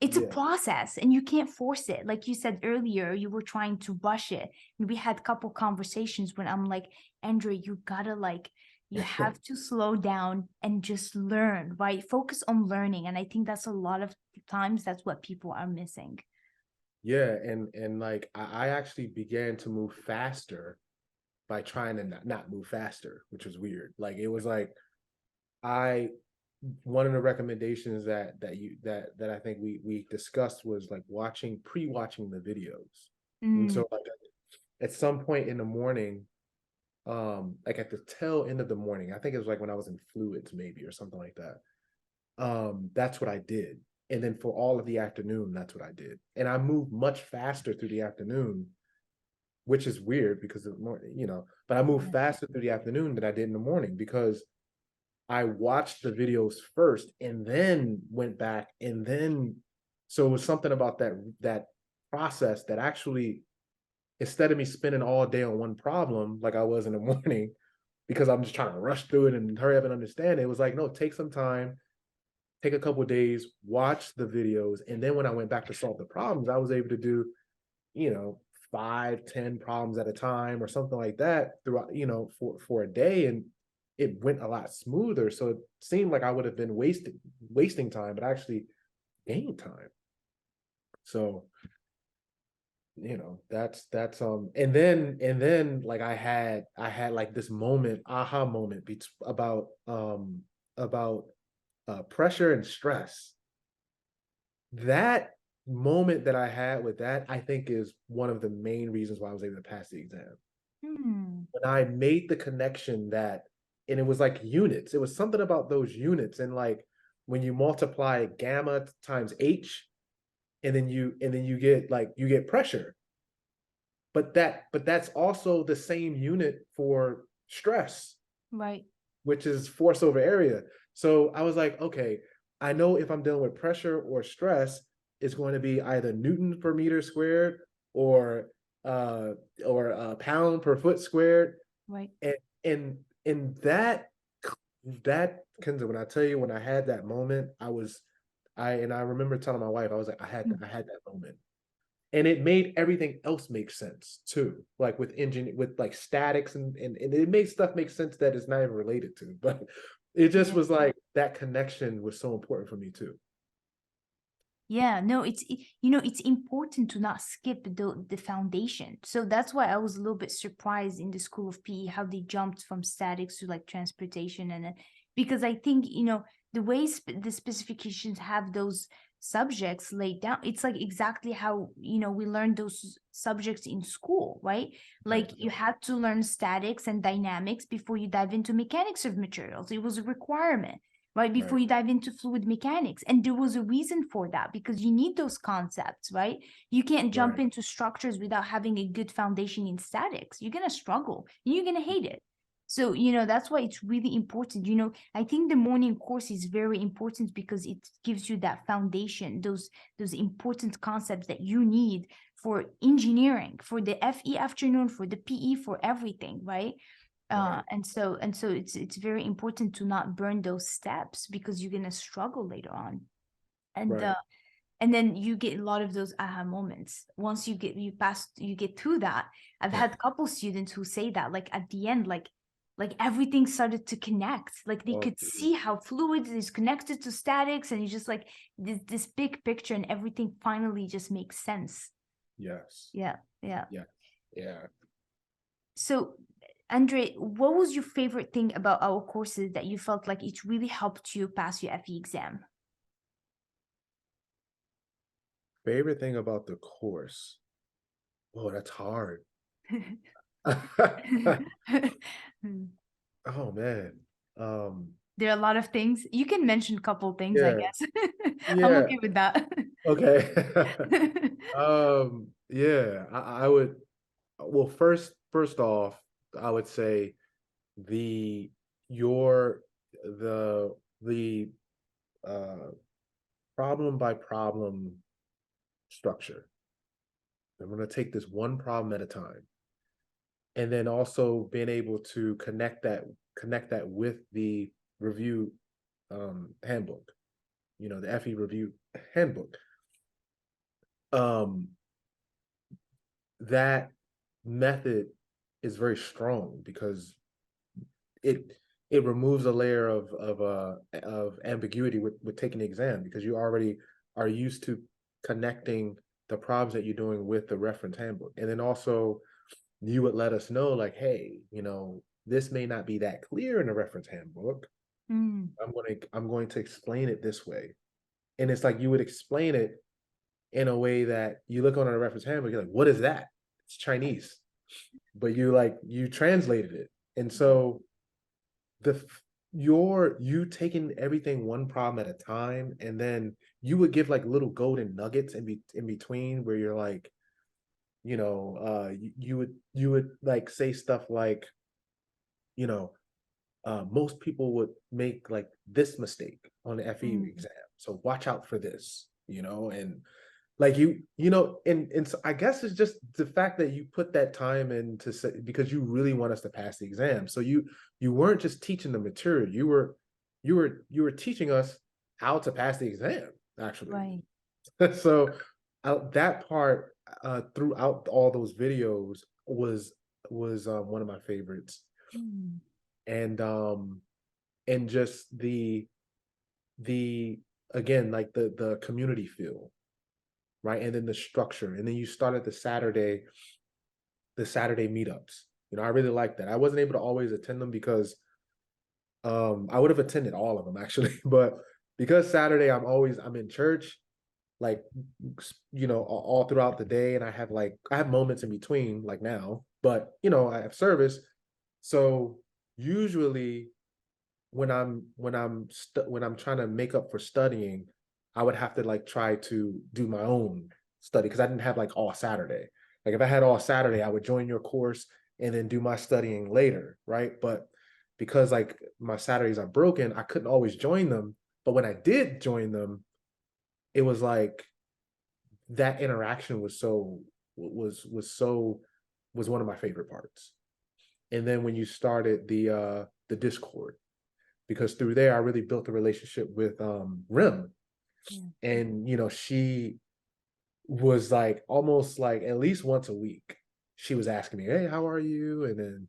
Yeah. process, and you can't force it. Like you said earlier, you were trying to rush it. And we had a couple conversations when I'm like, André, you gotta like, you have to slow down and just learn, right? Focus on learning. And I think that's a lot of times that's what people are missing. Yeah. And like I actually began to move faster by trying to not move faster, which was weird. Like it was like I one of the recommendations that I think we discussed was like pre-watching the videos. And Mm, so like at some point in the morning, like at the tail end of the morning, I think it was like when I was in fluids maybe or something like that. That's what I did. And then for all of the afternoon, that's what I did. And I moved much faster through the afternoon, which is weird because of more, but I moved yeah, faster through the afternoon than I did in the morning because I watched the videos first and then went back and then so it was something about that process that actually, instead of me spending all day on one problem like I was in the morning because I'm just trying to rush through it and hurry up and understand it, was like, no, take some time, take a couple of days, watch the videos, and then when I went back to solve the problems, I was able to do, you know, 5, 10 problems at a time or something like that throughout, for a day, and it went a lot smoother. So it seemed like I would have been wasting time, but I actually gained time. So that's and then like I had like this aha moment about pressure and stress. That moment that I had with that, I think, is one of the main reasons why I was able to pass the exam. mm, When I made the connection and it was like units, it was something about those units. And like when you multiply gamma times H, and then you get pressure. But that's also the same unit for stress, right. which is force over area. So I was like, okay, I know if I'm dealing with pressure or stress, it's going to be either Newton per meter squared or or a pound per foot squared. Right. And that Kenza, when I tell you, when I had that moment, I remember telling my wife, I was like, I had that moment. And it made everything else make sense too. Like with engine, with like statics, and it made stuff make sense that is not even related to. But it just Yeah. was like that connection was so important for me too. Yeah, no, you know, it's important to not skip the foundation. So that's why I was a little bit surprised in the School of PE how they jumped from statics to like transportation, and because I think, you know, the way the specifications have those subjects laid down, it's like exactly how, you know, we learned those subjects in school, right? Right, Like you had to learn statics and dynamics before you dive into mechanics of materials. It was a requirement, right? right, Before you dive into fluid mechanics. And there was a reason for that because you need those concepts, right? You can't jump right, into structures without having a good foundation in statics. You're going to struggle and you're going to hate it. So, you know, that's why it's really important. You know, I think the morning course is very important because it gives you that foundation, those important concepts that you need for engineering, for the FE afternoon, for the PE, for everything, right? right, And so it's very important to not burn those steps because you're gonna struggle later on. And right. and then you get a lot of those aha moments once you get through that. I've had a couple students who say that like at the end, like everything started to connect, like they Oh, could see how fluid is connected to statics, and it's just like this big picture, and everything finally just makes sense. yes, Yeah, yeah. yeah, yeah. So, Andre, what was your favorite thing about our courses that you felt like it really helped you pass your FE exam? Favorite thing about the course? Oh, that's hard. Oh man. Um, There are a lot of things. You can mention a couple things, I yeah, guess. I'm yeah. okay with that. Okay. Yeah, I would, well, first off, I would say the your the uh problem by problem structure. I'm going to take this one problem at a time. And then also being able to connect that with the review handbook, you know, the FE review handbook. Um, that method is very strong because it it removes a layer of ambiguity with taking the exam because you already are used to connecting the problems that you're doing with the reference handbook. And then also you would let us know like, hey, you know, this may not be that clear in the reference handbook. Mm, I'm going to explain it this way. And it's like you would explain it in a way that you look on a reference handbook, you're like, what is that? It's Chinese. But you translated it. And yeah. so the you taking everything one problem at a time, and then you would give like little golden nuggets in between where you're like, you know, you would like say stuff like, you know, most people would make like this mistake on the FE Mm, exam. So watch out for this, you know, and like you know, and so I guess it's just the fact that you put that time in to say because you really want us to pass the exam. So you weren't just teaching the material, you were teaching us how to pass the exam, actually. right. So that part throughout all those videos was one of my favorites. Mm, And and just the again like the community feel, right? And then the structure, and then you started the Saturday meetups. You know, I really like that. I wasn't able to always attend them because I would have attended all of them actually, but because Saturday I'm in church, like, you know, all throughout the day, and I have moments in between like now, but you know, I have service. So usually when I'm trying to make up for studying, I would have to like try to do my own study because I didn't have like all Saturday. Like if I had all Saturday, I would join your course and then do my studying later, right? But because like my Saturdays are broken, I couldn't always join them. But when I did join them, it was like that interaction was so was one of my favorite parts. And then when you started the Discord, because through there I really built a relationship with Rim. Yeah. And she was like almost like at least once a week she was asking me, hey, how are you? And then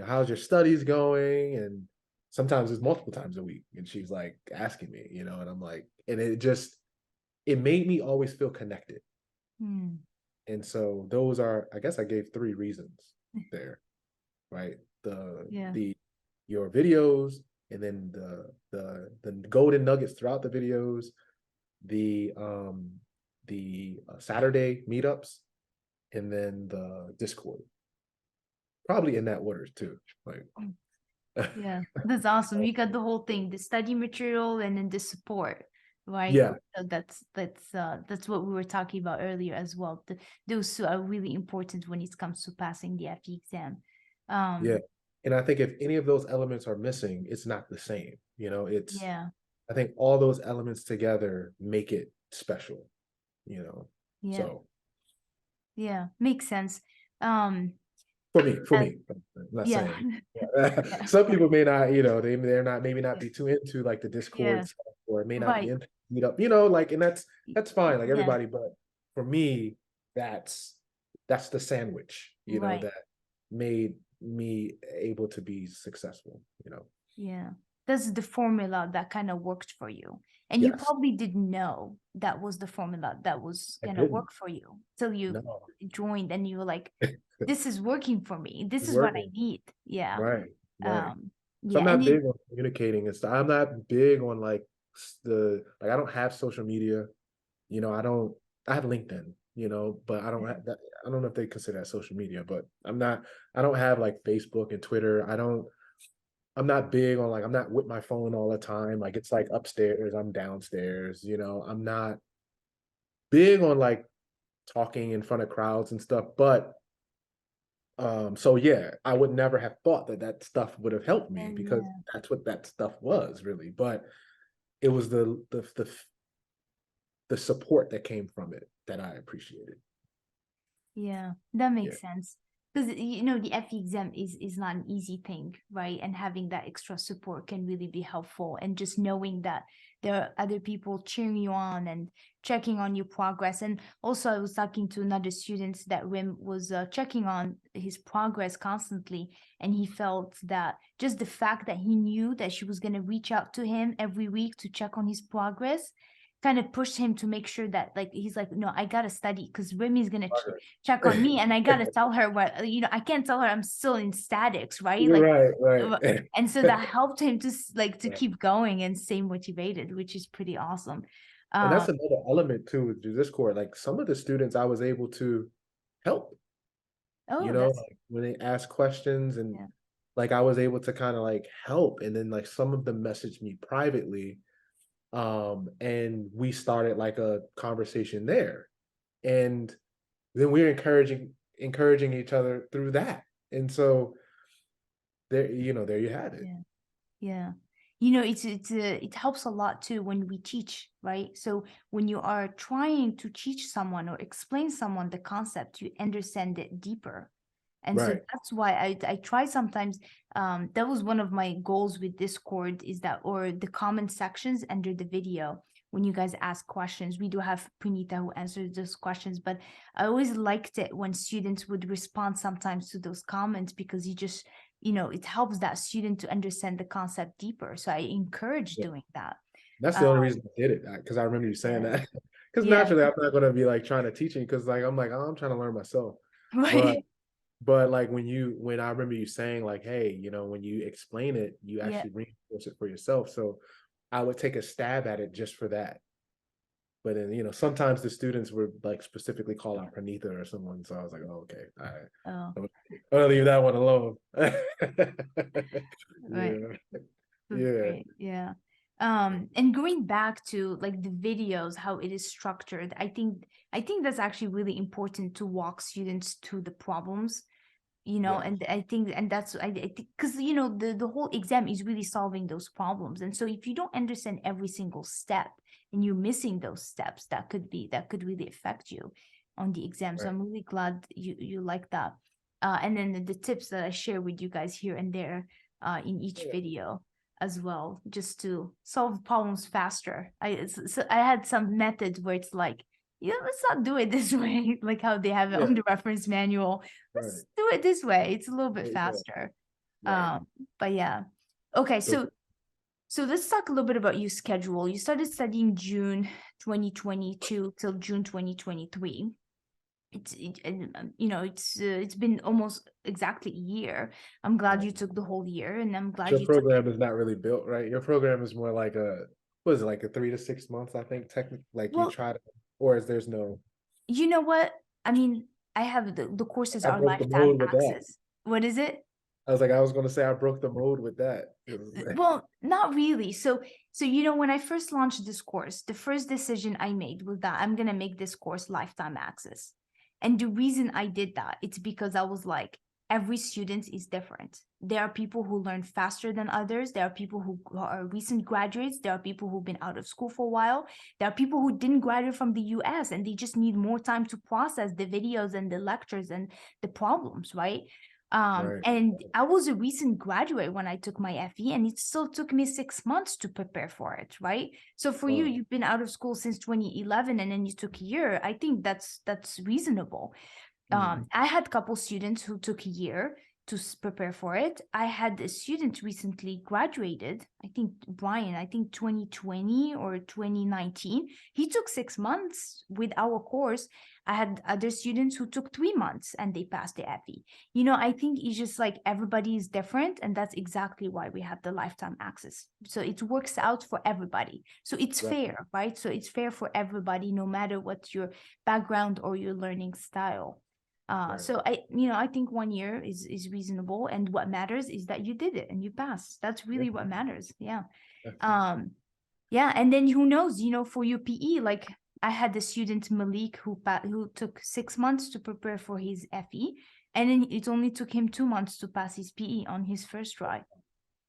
how's your studies going? And sometimes it's multiple times a week, and she's like asking me, and I'm like, and it made me always feel connected. And so those are, I guess I gave 3 reasons there, right? Yeah. Your videos, and then the golden nuggets throughout the videos, the Saturday meetups, and then the Discord. Probably in that order too. Like, Yeah, that's awesome. You got the whole thing, the study material and then the support, right? yeah, So that's what we were talking about earlier as well. Those two are really important when it comes to passing the FE exam. yeah. And I think if any of those elements are missing, it's not the same. Yeah, I think all those elements together make it special, yeah, so yeah, makes sense. Um, for and me, I'm not yeah, saying yeah, some people may not, they're not, maybe not yeah, be too into like the Discord yeah, stuff, or it may not be right, into meetup, like, and that's fine, like yeah, everybody, but for me, that's the sandwich, right. that made me able to be successful, Yeah, that's the formula that kind of worked for you. And you yes, probably didn't know that was the formula that was I gonna didn't, work for you till you no, joined and you were like, this is working for me. This it's is what I working, need. Yeah. right. So I'm Yeah, and not it big on communicating and stuff. I'm not big on like I don't have social media. I have LinkedIn, but I don't have that. I don't know if they consider that social media, but I don't have like Facebook and Twitter. I'm not big on like, I'm not with my phone all the time. Like it's like upstairs, I'm downstairs, I'm not big on like talking in front of crowds and stuff, but so yeah, I would never have thought that stuff would have helped me, because yeah, that's what that stuff was really. But it was the support that came from it that I appreciated. yeah, that Yeah, makes sense. Because the FE exam is not an easy thing, right? And having that extra support can really be helpful. And just knowing that there are other people cheering you on and checking on your progress. And also, I was talking to another student that Rim was checking on his progress constantly, and he felt that just the fact that he knew that she was going to reach out to him every week to check on his progress kind of pushed him to make sure that, like, he's like, no, I gotta study because Remy's gonna check on me, and I gotta tell her what, I can't tell her I'm still in statics, right? Like, right, right. and so that helped him to like to Yeah. keep going and stay motivated, which is pretty awesome. And Um, that's another element too with Discord. Like some of the students I was able to help, oh, that's like when they ask questions, and yeah, like I was able to kind of like help. And then like some of them messaged me privately, and we started like a conversation there. And then we're encouraging each other through that. And so there you have it. yeah. Yeah. It helps a lot too when we teach, right? So when you are trying to teach someone or explain someone the concept, you understand it deeper. And so Right. that's why I try sometimes, that was one of my goals with Discord, is that, or the comment sections under the video, when you guys ask questions, we do have Punita who answers those questions, but I always liked it when students would respond sometimes to those comments, because it helps that student to understand the concept deeper. So I encourage Yeah. doing that. That's the Uh, only reason I did it, because I remember you saying yeah, that. Because yeah, naturally, I'm not gonna be like trying to teach you, because like I'm like, oh, I'm trying to learn myself. But right, like when I remember you saying like, hey, when you explain it, you yeah, actually reinforce it for yourself. So I would take a stab at it just for that. But then sometimes the students would like specifically call yeah. out Pranitha or someone, so I was like, oh, okay, all right, Oh, I'm gonna leave that one alone. right. Yeah, That's yeah, great. Yeah. And going back to like the videos, how it is structured, I think that's actually really important to walk students to the problems, yeah, and I think, and that's, I think, because the whole exam is really solving those problems. And so if you don't understand every single step and you're missing those steps, that could really affect you. on the exam. So Right. I'm really glad you like that. And then the tips that I share with you guys here and there in each Yeah. video as well, just to solve problems faster. So I had some methods where it's like, let's not do it this way, like how they have it Yeah. on the reference manual. Right. Let's do it this way. It's a little bit Yeah. faster. Right. But yeah. Okay, So so let's talk a little bit about your schedule. You started studying June 2022 till June 2023. It's been almost exactly a year. I'm glad right. you took the whole year, and I'm glad Your you took it. program is not really built, right? Your program is more like what is it, like a 3 to 6 months, I think, technically, like you Well, try to, or is there's no, you know what? I mean, I have the courses I are broke the lifetime mold with that. access. What is it? I was like, I was going to say I broke the mold with that. Well, not really. So when I first launched this course, the first decision I made was that I'm gonna make this course lifetime access. And the reason I did that, it's because I was like, every student is different. There are people who learn faster than others. There are people who are recent graduates. There are people who've been out of school for a while. There are people who didn't graduate from the US and they just need more time to process the videos and the lectures and the problems, right? Right. And I was a recent graduate when I took my FE, and it still took me 6 months to prepare for it, right? So for you, Wow. you've been out of school since 2011, and then you took a year. I think that's reasonable. Mm. I had a couple students who took a year to prepare for it. I had a student recently graduated, I think Brian, I think 2020 or 2019. He took 6 months with our course. I had other students who took 3 months and they passed the FE. I think it's just like everybody is different, and that's exactly why we have the lifetime access. So it works out for everybody. So it's Right. fair, right? So it's fair for everybody, no matter what your background or your learning style. Right. So I think 1 year is reasonable, and what matters is that you did it and you passed. That's Yeah. really what matters. Yeah. That's- Yeah, and then who knows, for your PE, like I had the student Malik who took 6 months to prepare for his FE, and then it only took him 2 months to pass his PE on his first try.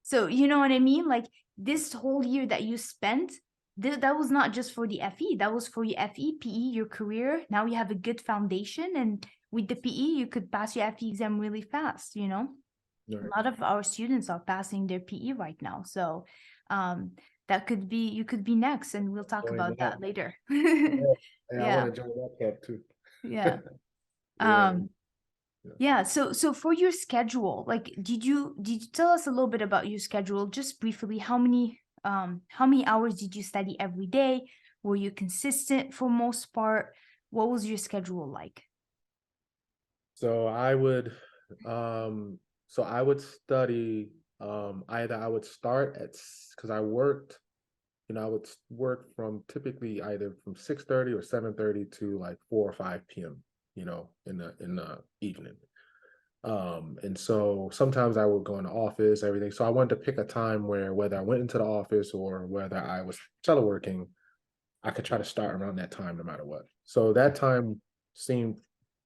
So you know what I mean? Like this whole year that you spent, that was not just for the FE, that was for your FE, PE, your career. Now you have a good foundation, and with the PE, you could pass your FE exam really fast, A Right. lot of our students are passing their PE right now. So that could be, you could be next, and we'll talk Join about that. that later. Yeah. Yeah, I want Yeah, to join that club too. yeah. Yeah. Um, Yeah. yeah, so for your schedule, like did you tell us a little bit about your schedule, just briefly? How many hours did you study every day? Were you consistent for most part? What was your schedule like? So I would, so I would study, either I would start because I worked, I would work from typically either from 6:30 or 7:30 to like 4 or 5 p.m., in the evening. And so sometimes I would go in the office, everything. So I wanted to pick a time where whether I went into the office or whether I was teleworking, I could try to start around that time no matter what. So that time seemed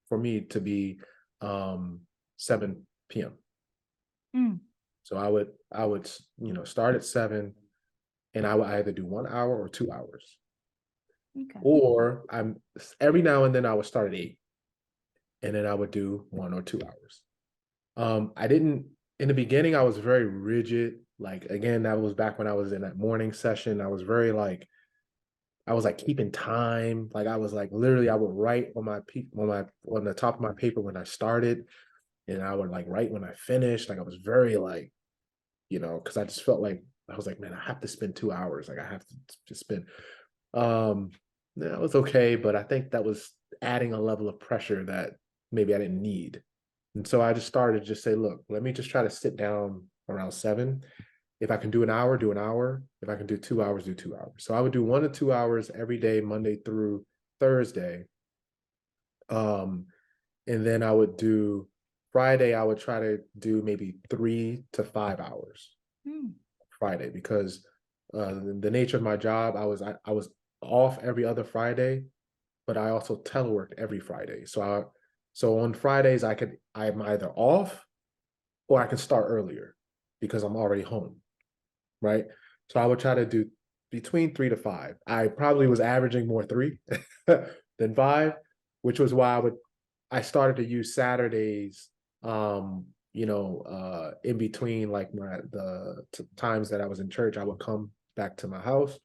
for me to be 7 p.m. Mm, So I would start at 7, and I would either do 1 hour or 2 hours. okay. Or I'm every now and then I would start at 8, and then I would do 1 or 2 hours. I didn't in the beginning, I was very rigid. Like again, that was back when I was in that morning session. I was very like I was like keeping time. Like I was like literally I would write on the top of my paper when I started, and I would like write when I finished. Like I was very like, because I just felt like I was like, man, I have to spend 2 hours. Like I have to just spend. Um, that was okay, but I think that was adding a level of pressure that maybe I didn't need. And so I just started to just say, look, let me just try to sit down around 7. If I can do an hour, do an hour. If I can do 2 hours, do 2 hours. So I would do 1 to 2 hours every day, Monday through Thursday. Um, and then I would do Friday, I would try to do maybe 3 to 5 hours Mm, Friday because the nature of my job, I was off every other Friday, but I also teleworked every Friday. So on Fridays I'm either off or I can start earlier because I'm already home, right? So I would try to do between 3 to 5. I probably was averaging more 3 than 5, which was why I started to use Saturdays, in between like the times that I was in church. I would come back to my house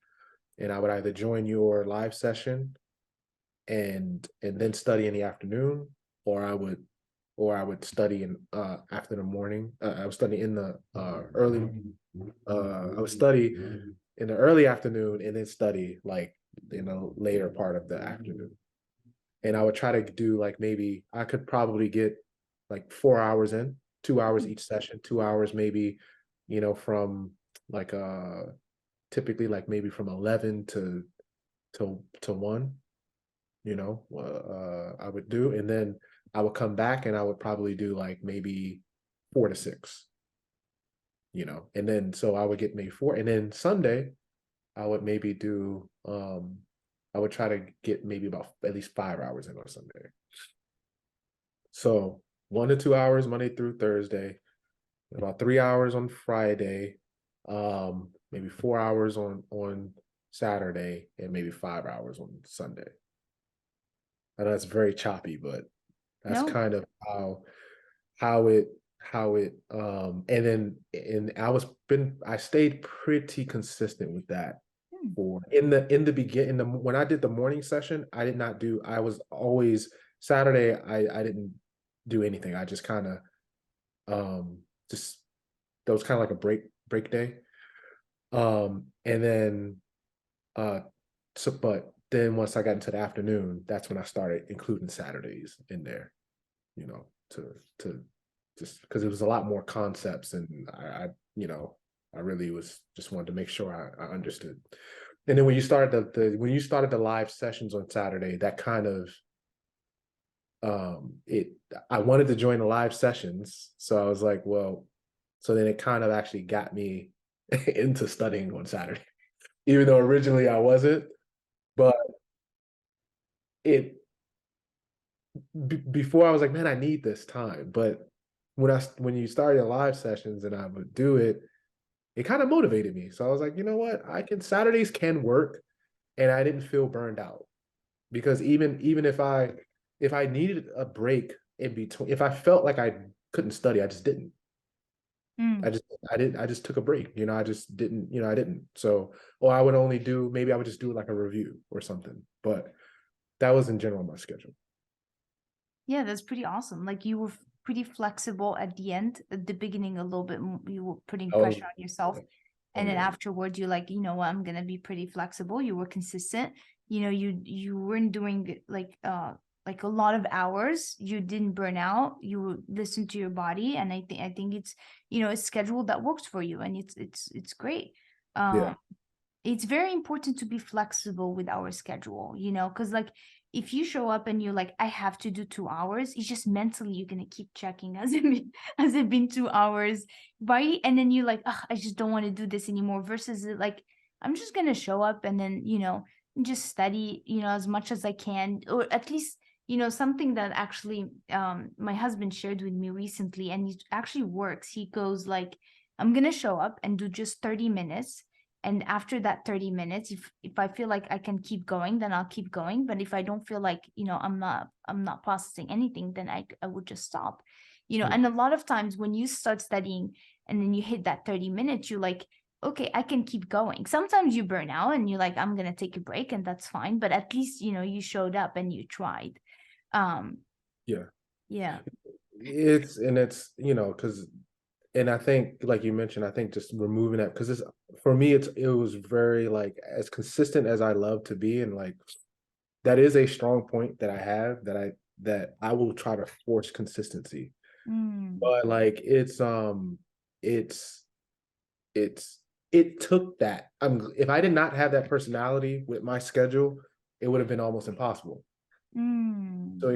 and I would either join your live session and then study in the afternoon, or I would study in after the morning. I would study in the early I would study in the early afternoon and then study like in the later part of the afternoon. And I would try to do like, maybe I could probably get like 4 hours in, 2 hours each session, 2 hours maybe, from like typically like maybe from 11 to 1, I would do. And then I would come back and I would probably do like maybe 4 to 6, and then so I would get maybe 4. And then Sunday, I would maybe do I would try to get maybe about at least 5 hours in on Sunday. So 1 to 2 hours Monday through Thursday, about 3 hours on Friday, maybe 4 hours on Saturday, and maybe 5 hours on Sunday. I know that's very choppy, but that's No. kind of how it and I stayed pretty consistent with that for in the beginning. When I did the morning session, I was always Saturday, I didn't do anything. I just kind of just that was kind of like a break day. And then but then once I got into the afternoon, that's when I started including Saturdays in there, to just because it was a lot more concepts, and I really was just wanted to make sure I understood. And then when you started the live sessions on Saturday, that kind of I wanted to join the live sessions, so I was like, well, so then it kind of actually got me into studying on Saturday, even though originally I wasn't. But it before I was like, man, I need this time. But when you started live sessions and I would do it, it kind of motivated me. So I was like, you know what, Saturdays can work, and I didn't feel burned out, because even if I needed a break in between, if I felt like I couldn't study, I just didn't. Mm. I just took a break. I just didn't. I didn't. So, or I would only do, maybe I would just do like a review or something. But that was in general my schedule. Yeah, that's pretty awesome. Like you were pretty flexible at the end. At the beginning, a little bit, you were putting pressure Oh, on yourself. oh And then yeah. afterwards, you're like, you know what, I'm gonna be pretty flexible. You were consistent. You weren't doing like a lot of hours. You didn't burn out. You listened to your body. And I think it's, a schedule that works for you. And it's great. Yeah. It's very important to be flexible with our schedule, because like if you show up and you're like, I have to do 2 hours, it's just mentally you're gonna keep checking, has it been 2 hours, right? And then you're like, I just don't want to do this anymore. Versus like, I'm just gonna show up and then just study, as much as I can, or at least something that actually my husband shared with me recently, and it actually works. He goes like, I'm gonna show up and do just 30 minutes, and after that 30 minutes, if I feel like I can keep going, then I'll keep going. But if I don't feel like, I'm not processing anything, then I would just stop. Yeah. And a lot of times when you start studying and then you hit that 30 minutes, you're like, okay, I can keep going. Sometimes you burn out and you're like, I'm gonna take a break, and that's fine. But at least you showed up and you tried. um Yeah. yeah. It's because, and I think like you mentioned, I think just removing that, because it's, for me, it was very like, as consistent as I love to be, and like that is a strong point that I have, that I will try to force consistency. Mm, But like it's it's it took that. If I did not have that personality with my schedule, it would have been almost impossible. So mm,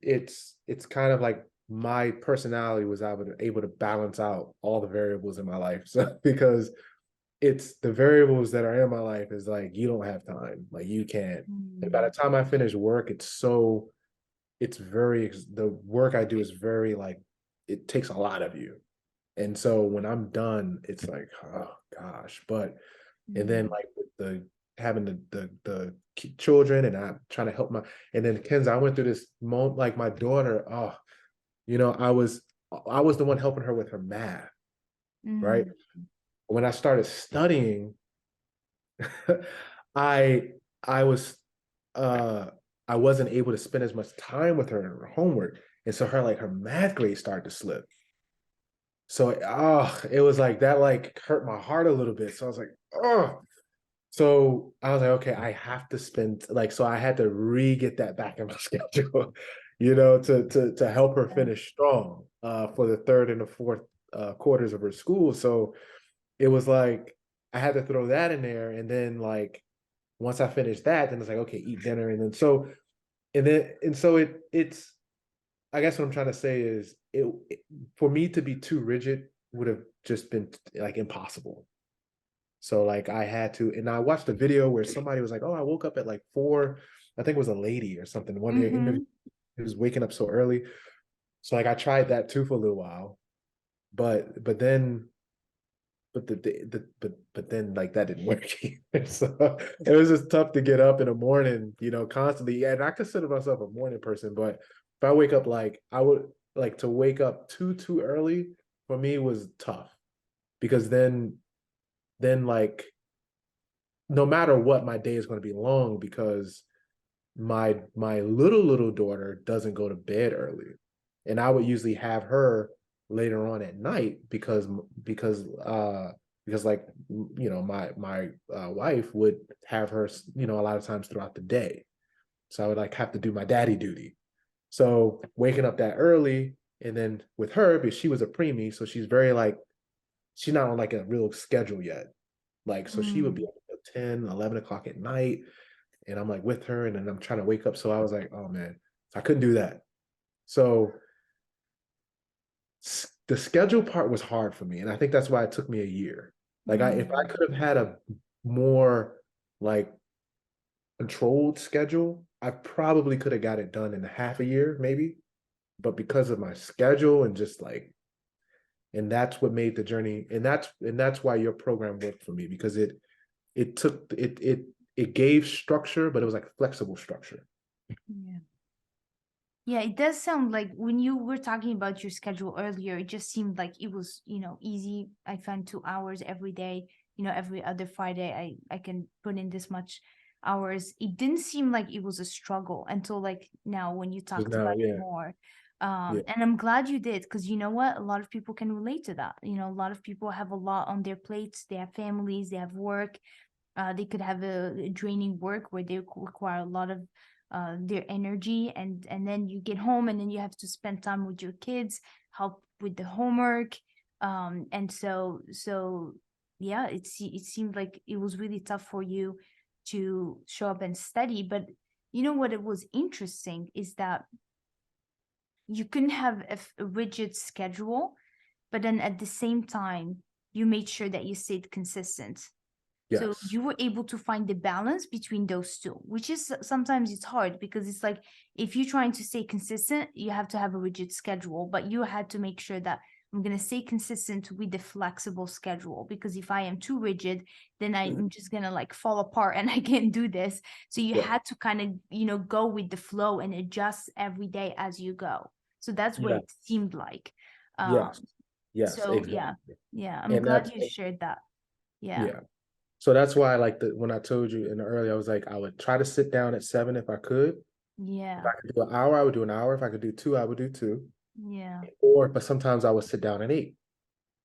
it's kind of like my personality was able to balance out all the variables in my life. So because it's the variables that are in my life is like, you don't have time, like you can't. And by the mm, time I finish work, the work I do is very like, it takes a lot of you. And so when I'm done, it's like, oh gosh. And then mm, like with having the children, and I'm trying to help and then Kenza, I went through this moment, like my daughter, oh, I was the one helping her with her math, right? Mm, When I started studying, I I was uh I wasn't able to spend as much time with her in her homework. And so her math grade started to slip. So it was like that like hurt my heart a little bit. So I was like, oh. So I was like, okay, I have to spend like so I had to re-get that back in my schedule, to help her yeah. finish strong for the third and the fourth quarters of her school. So it was like I had to throw that in there. And then like once I finished that, then it's like, okay, eat dinner. And so it's I guess what I'm trying to say is for me to be too rigid would have just been like impossible. So like I had to, and I watched a video where somebody was like, "Oh, I woke up at like 4." I think it was a lady or something. One interview, Mm-hmm. he was waking up so early. So like I tried that too for a little while, but then but then like that didn't work either. So it was just tough to get up in the morning, constantly. And I consider myself a morning person, but if I wake up like I would like to wake up too early for me was tough because then like no matter what, my day is going to be long because my little daughter doesn't go to bed early, and I would usually have her later on at night because like my wife would have her a lot of times throughout the day, so I would like have to do my daddy duty. So waking up that early, and then with her because she was a preemie, so she's very like she's not on like a real schedule yet, like so she would be Mm. up at 10, 11 o'clock at night, and I'm like with her, and then I'm trying to wake up. So I was like, oh man, I couldn't do that. So the schedule part was hard for me, and I think that's why it took me a year. Like if I Mm. could have had a more like controlled schedule, I probably could have got it done in half a year, maybe. But because of my schedule and just like, and that's what made the journey, and that's why your program worked for me because it took it gave structure, but it was like flexible structure. Yeah. Yeah, it does sound like when you were talking about your schedule earlier, it just seemed like it was, easy. I found 2 hours every day, every other Friday I can put in this much hours. It didn't seem like it was a struggle until like now when you But talked now, about it yeah, more. yeah, And I'm glad you did because you know what? A lot of people can relate to that. A lot of people have a lot on their plates. They have families, they have work, they could have a draining work where they require a lot of their energy, and then you get home and then you have to spend time with your kids, help with the homework, and so yeah, it seemed like it was really tough for you to show up and study. But you know what, it was interesting is that you couldn't have a rigid schedule, but then at the same time you made sure that you stayed consistent. So yes, you were able to find the balance between those two, which is sometimes it's hard because it's like if you're trying to stay consistent, you have to have a rigid schedule, but you had to make sure that I'm going to stay consistent with the flexible schedule because if I am too rigid, then I'm just going to like fall apart and I can't do this. So you yeah, had to kind of, go with the flow and adjust every day as you go. So that's what yeah, it seemed like. yes, Um, yes, so yeah, exactly. yeah, I'm And glad that's you shared that. Yeah. yeah. So that's why, like when I told you in the early, I was like, I would try to sit down at 7 if I could. If I Yeah. could do an hour, I would do an hour. If I could do two, I would do two. Yeah. But sometimes I would sit down at 8,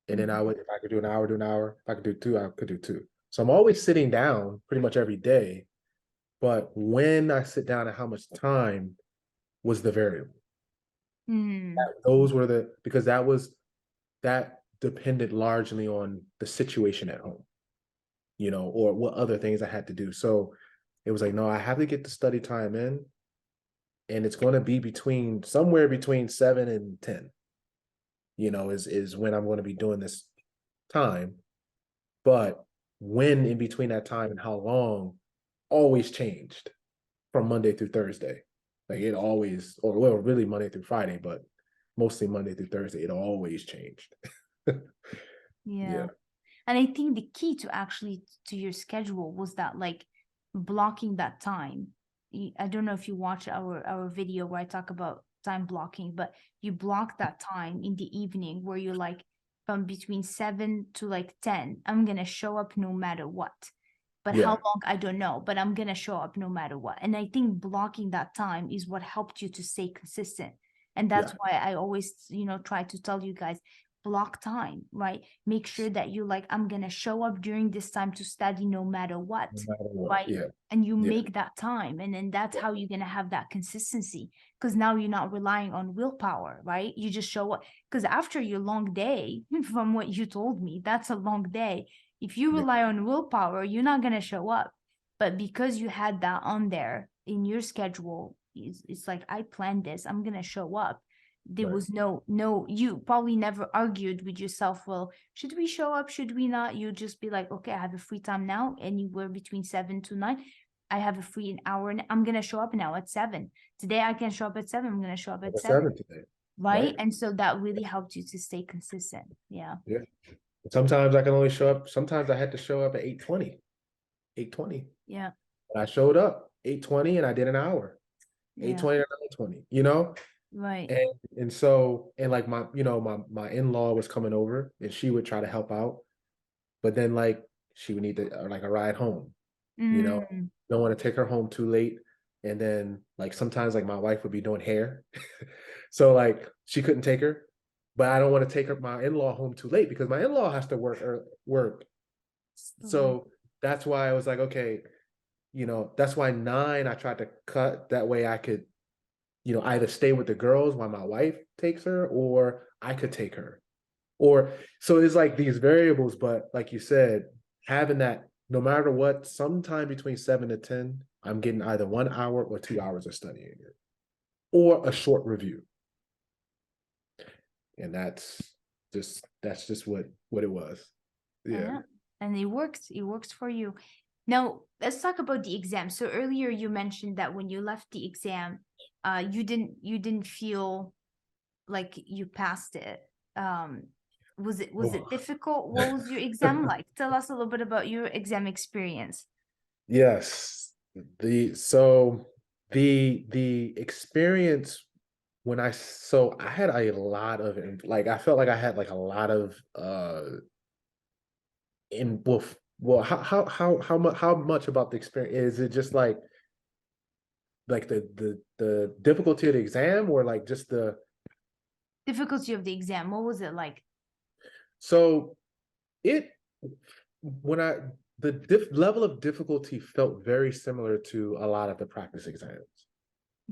and then Mhm. if I could do an hour, do an hour. If I could do two, I could do two. So I'm always sitting down pretty much every day. But when I sit down and how much time was the variable. Mm. Those were because that depended largely on the situation at home, or what other things I had to do. So it was like, no, I have to get the study time in, and it's going to be somewhere between 7 and 10, is when I'm going to be doing this time. But when in between that time and how long always changed from Monday through Thursday. Like it always, or well, really Monday through Friday, but mostly Monday through Thursday, it always changed. Yeah. Yeah. And I think the key to actually to your schedule was that like blocking that time. I don't know if you watch our video where I talk about time blocking, but you block that time in the evening where you're like, from between 7 to like 10, I'm gonna show up no matter what. But how Yeah. long, I don't know, but I'm gonna show up no matter what. And I think blocking that time is what helped you to stay consistent. And that's Yeah. why I always, try to tell you guys, block time, right? Make sure that you like, I'm gonna show up during this time to study no matter what, No matter what. right? Yeah. And you Yeah. make that time, and then that's how you're gonna have that consistency, because now you're not relying on willpower, right? You just show up, because after your long day, from what you told me, that's a long day. If you Yeah. rely on willpower, you're not gonna show up. But because you had that on there in your schedule, it's like, I planned this, I'm gonna show up. There Right. was no, you probably never argued with yourself, well, should we show up, should we not? You just be like, okay, I have a free time now, anywhere between 7 to 9. I have a free an hour, and I'm gonna show up now at 7. Today I can show up at 7, I'm gonna show up at Number 7. 7 today. Right? Right. And so that really helped you to stay consistent. Yeah. Yeah. Sometimes I can only show up. Sometimes I had to show up at 8:20. 8:20. Yeah. I showed up 8:20 and I did an hour. Yeah. 8:20 or 9:20, you know? Right. And so, and like my in-law was coming over and she would try to help out, but then like she would need to like a ride home, you know? Mm. Don't want to take her home too late. And then like sometimes like my wife would be doing hair. So like she couldn't take her, but I don't want to take her my in-law home too late because my in-law has to work. Right. So that's why I was like, okay, that's why 9 I tried to cut. That way I could, either stay with the girls while my wife takes her, or I could take her. Or so it's like these variables, but like you said, having that no matter what, sometime between 7 to 10, I'm getting either 1 hour or 2 hours of studying it, or a short review. And that's just what it was. Yeah. Yeah. And it works. It works for you. Now, let's talk about the exam. So earlier you mentioned that when you left the exam, you didn't feel like you passed it. Was it difficult? What was your exam like? Tell us a little bit about your exam experience. Yes. The experience so I had a lot of like I felt like I had like a lot of in well how much about the experience is it just like the difficulty of the exam or like just the Difficulty of the exam. What was it like? so it when I the level of difficulty felt very similar to a lot of the practice exams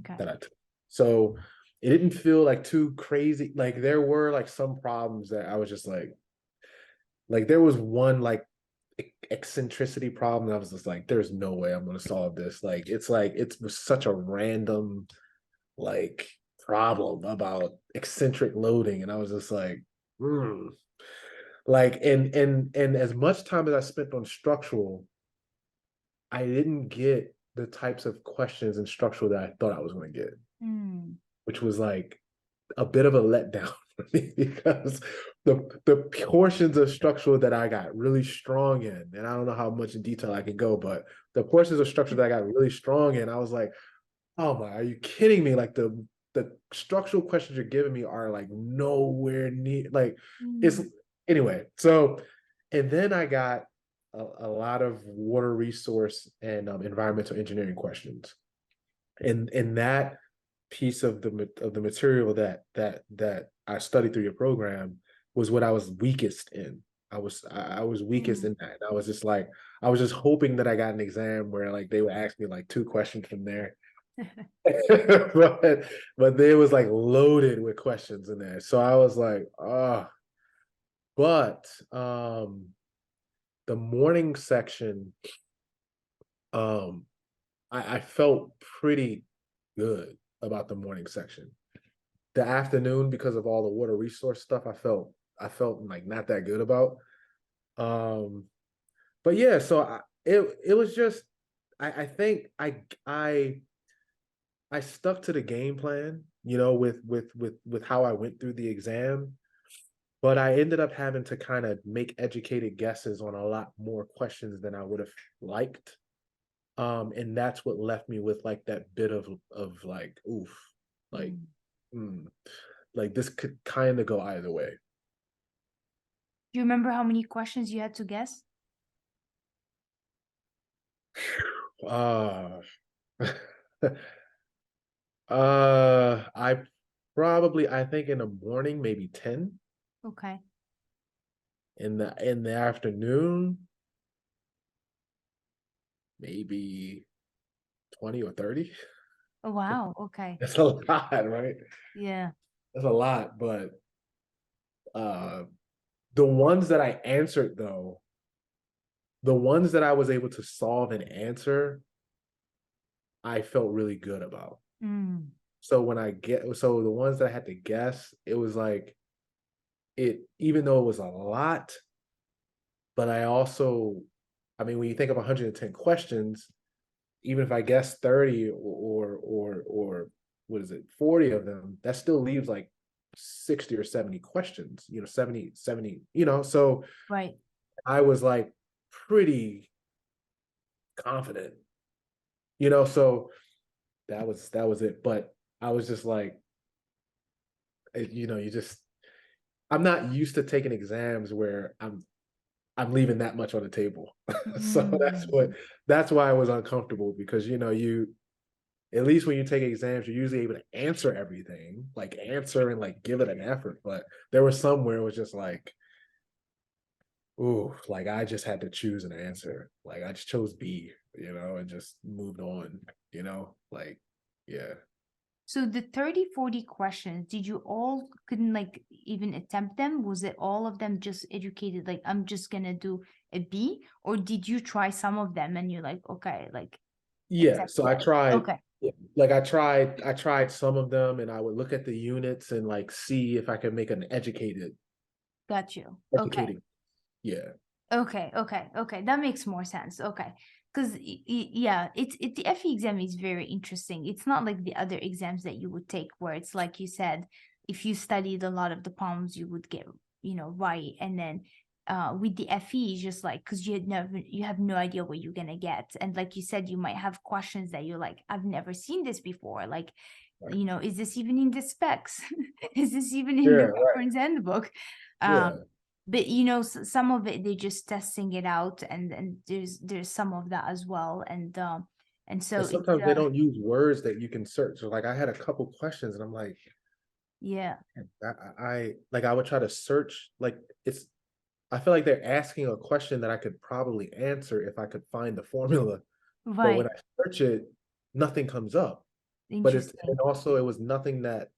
Okay. that I took. So it didn't feel like too crazy. Like there were like some problems that I was just like there was one like eccentricity problem. I was just like, there's no way I'm gonna solve this. Like it's such a random like problem about eccentric loading. And I was just like, hmm. Like and as much time as I spent on structural, I didn't get the types of questions in structural that I thought I was going to get, Mm. which was like a bit of a letdown for me because the portions of structural that I got really strong in, and I don't know how much in detail I can go, but the portions of structure that I got really strong in, I was like, oh my, are you kidding me? Like the structural questions you're giving me are like nowhere near like it's Mm. anyway. So and then I got a lot of water resource and environmental engineering questions, and that piece of the material that I studied through your program was what I was weakest in. I was weakest Mm. in that. And I was just like, I was just hoping that I got an exam where like they would ask me like 2 questions from there. but they was like loaded with questions in there. So I was like, oh, but the morning section, um, I felt pretty good about the morning section. The afternoon, because of all the water resource stuff, I felt like not that good about. Um, but yeah, so it was just I think I stuck to the game plan, with how I went through the exam, but I ended up having to kind of make educated guesses on a lot more questions than I would have liked. And that's what left me with like that bit of like, oof, like, Mm. mm, like this could kind of go either way. Do you remember how many questions you had to guess? Uh, I probably, I think in the morning, maybe 10. Okay. In the afternoon, maybe 20 or 30. Oh, wow. Okay. That's a lot, right? Yeah. That's a lot, but uh the ones that I answered though, the ones that I was able to solve and answer, I felt really good about. Mm. So so the ones that I had to guess, it was like it, even though it was a lot, but I also, I mean, when you think of 110 questions, even if I guess 30 or what is it, 40 of them, that still leaves like 60 or 70 questions, 70, so Right. I was like pretty confident, so that was it. But I was just like, you just, I'm not used to taking exams where I'm leaving that much on the table. So Mm. that's why I was uncomfortable, because you at least when you take exams, you're usually able to answer everything, like answer and like give it an effort. But there was some where it was just like, ooh, like I just had to choose an answer. Like I just chose B, and just moved on, like, yeah. So the 30, 40 questions, did you all couldn't like even attempt them? Was it all of them just educated, like I'm just gonna do a B? Or did you try some of them and you're like, okay, like Yeah. attempt So I it? tried, Okay, yeah, like I tried some of them, and I would look at the units and like see if I could make an got you. Okay. educating. Yeah. Okay, okay, okay. That makes more sense. Okay. Because yeah, the FE exam is very interesting. It's not like the other exams that you would take where it's like you said, if you studied a lot of the problems, you would get, right. And then with the FE, it's just like because you have no idea what you're gonna get. And like you said, you might have questions that you're like, I've never seen this before. Like, Right. is this even in the specs? Is this even in the Yeah. Right. reference handbook? Yeah. But some of it they're just testing it out, and there's some of that as well, and so And it's sometimes they don't use words that you can search. So like I had a couple questions, and I'm like, yeah, like I would try to search, like it's, I feel like they're asking a question that I could probably answer if I could find the formula, but when right, I search it, nothing comes up. But it's, and interesting, also it was nothing that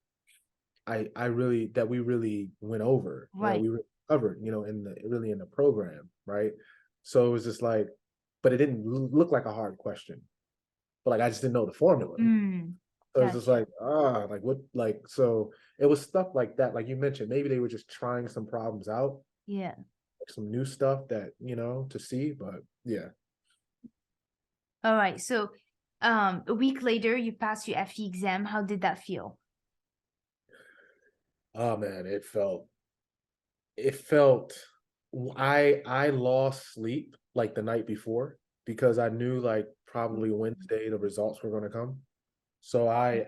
that we really went over, or that right, we really covered, in the program, right? So it was just like, but it didn't look like a hard question, but like I just didn't know the formula. So it's just gotcha, like, like what, like, so it was stuff like that. Like you mentioned, maybe they were just trying some problems out, yeah. like some new stuff that, to see, but yeah. All right, so a week later you pass your FE exam. How did that feel? Oh man, it felt, I lost sleep like the night before, because I knew like probably Wednesday the results were going to come. So I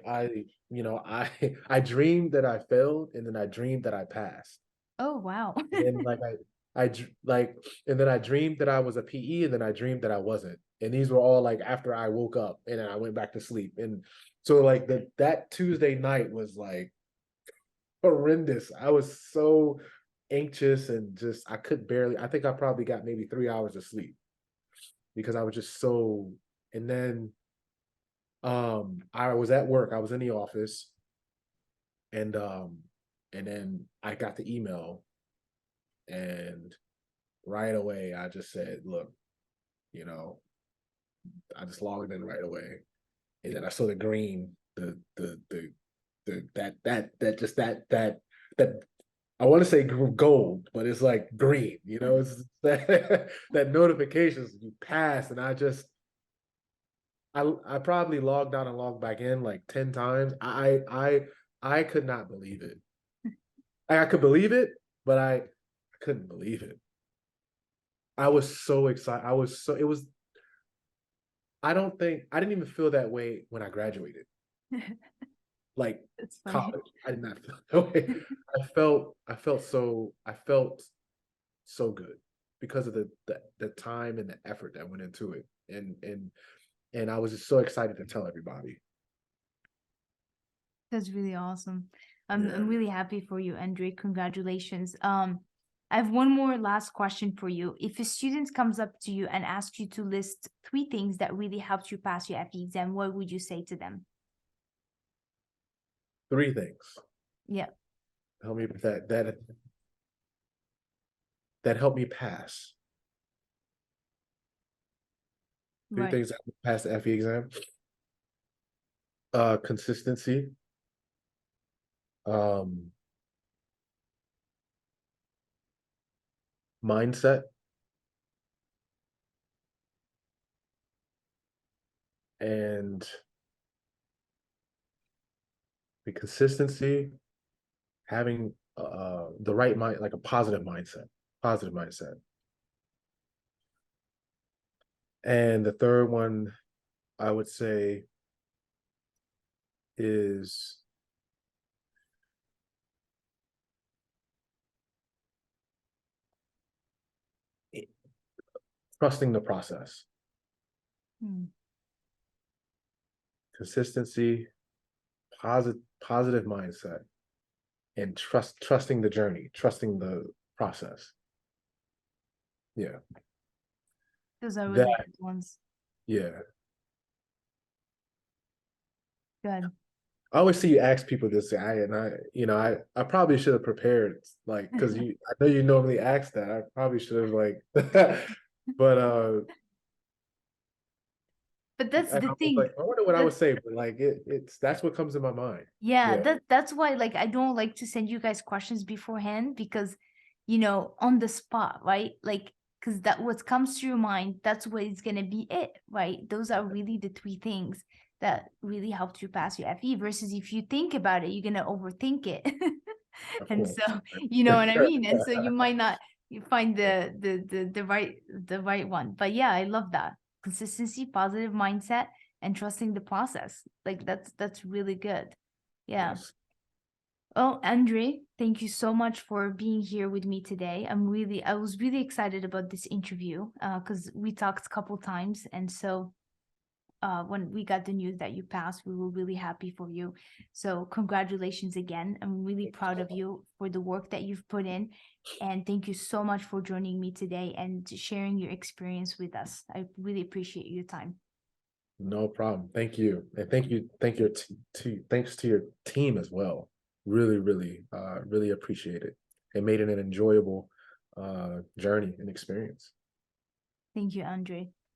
dreamed that I failed, and then I dreamed that I passed. Oh, wow. And then like, and then I dreamed that I was a PE, and then I dreamed that I wasn't. And these were all like after I woke up and then I went back to sleep. And so like that Tuesday night was like horrendous. I was so anxious, and just I could barely, I think I probably got maybe 3 hours of sleep, because I was just so, and then I was at work, I was in the office, and then I got the email, and right away I just said, look, you know, I just logged in right away. And then I saw the green, that just that I want to say gold, but it's like green, it's that notifications you pass. And I probably logged out and logged back in like 10 times. I could not believe it. I could believe it, but I couldn't believe it. I was so excited. I was so, it was I don't think I didn't even feel that way when I graduated. Like That's funny. college, I did not feel that way. I felt so good because of the time and the effort that went into it. And I was just so excited to tell everybody. That's really awesome. I'm Yeah. really happy for you, Andre. Congratulations. I have one more last question for you. If a student comes up to you and asks you to list 3 things that really helped you pass your FE exam, what would you say to them? 3 things. Yeah, Help me with that helped me pass. Three right. things that helped me pass the FE exam. Consistency, um, mindset, and the consistency, having the right mind, like a positive mindset. And the third one I would say is trusting the process. Hmm. Consistency, positive mindset, and trusting the journey, trusting the process. Yeah. Those are really That good ones. yeah. Good. I always see you ask people this, I probably should have prepared, like, because I know you normally ask that. I probably should have like, but But that's I the was thing. like, I wonder what I would That's say, but like, it's that's what comes in my mind. Yeah, Yeah, that's why like I don't like to send you guys questions beforehand because on the spot, right? Like because that what comes to your mind, that's what is gonna be it, right? Those are really the 3 things that really helped you pass your FE versus if you think about it, you're gonna overthink it. of And so course. you know what I mean? And so you might not you find the right one. But yeah, I love that. Consistency, positive mindset, and trusting the process. Like that's really good. Yeah. Yes. Oh, Andre, thank you so much for being here with me today. I was really excited about this interview because we talked a couple times. And so when we got the news that you passed, we were really happy for you. So congratulations again. I'm really Thank you proud so of much. you for the work that you've put in. And thank you so much for joining me today and sharing your experience with us. I really appreciate your time. No problem. Thank you, and thanks to your team as well. Really, really, really appreciate it. It made it an enjoyable journey and experience. Thank you, Andre.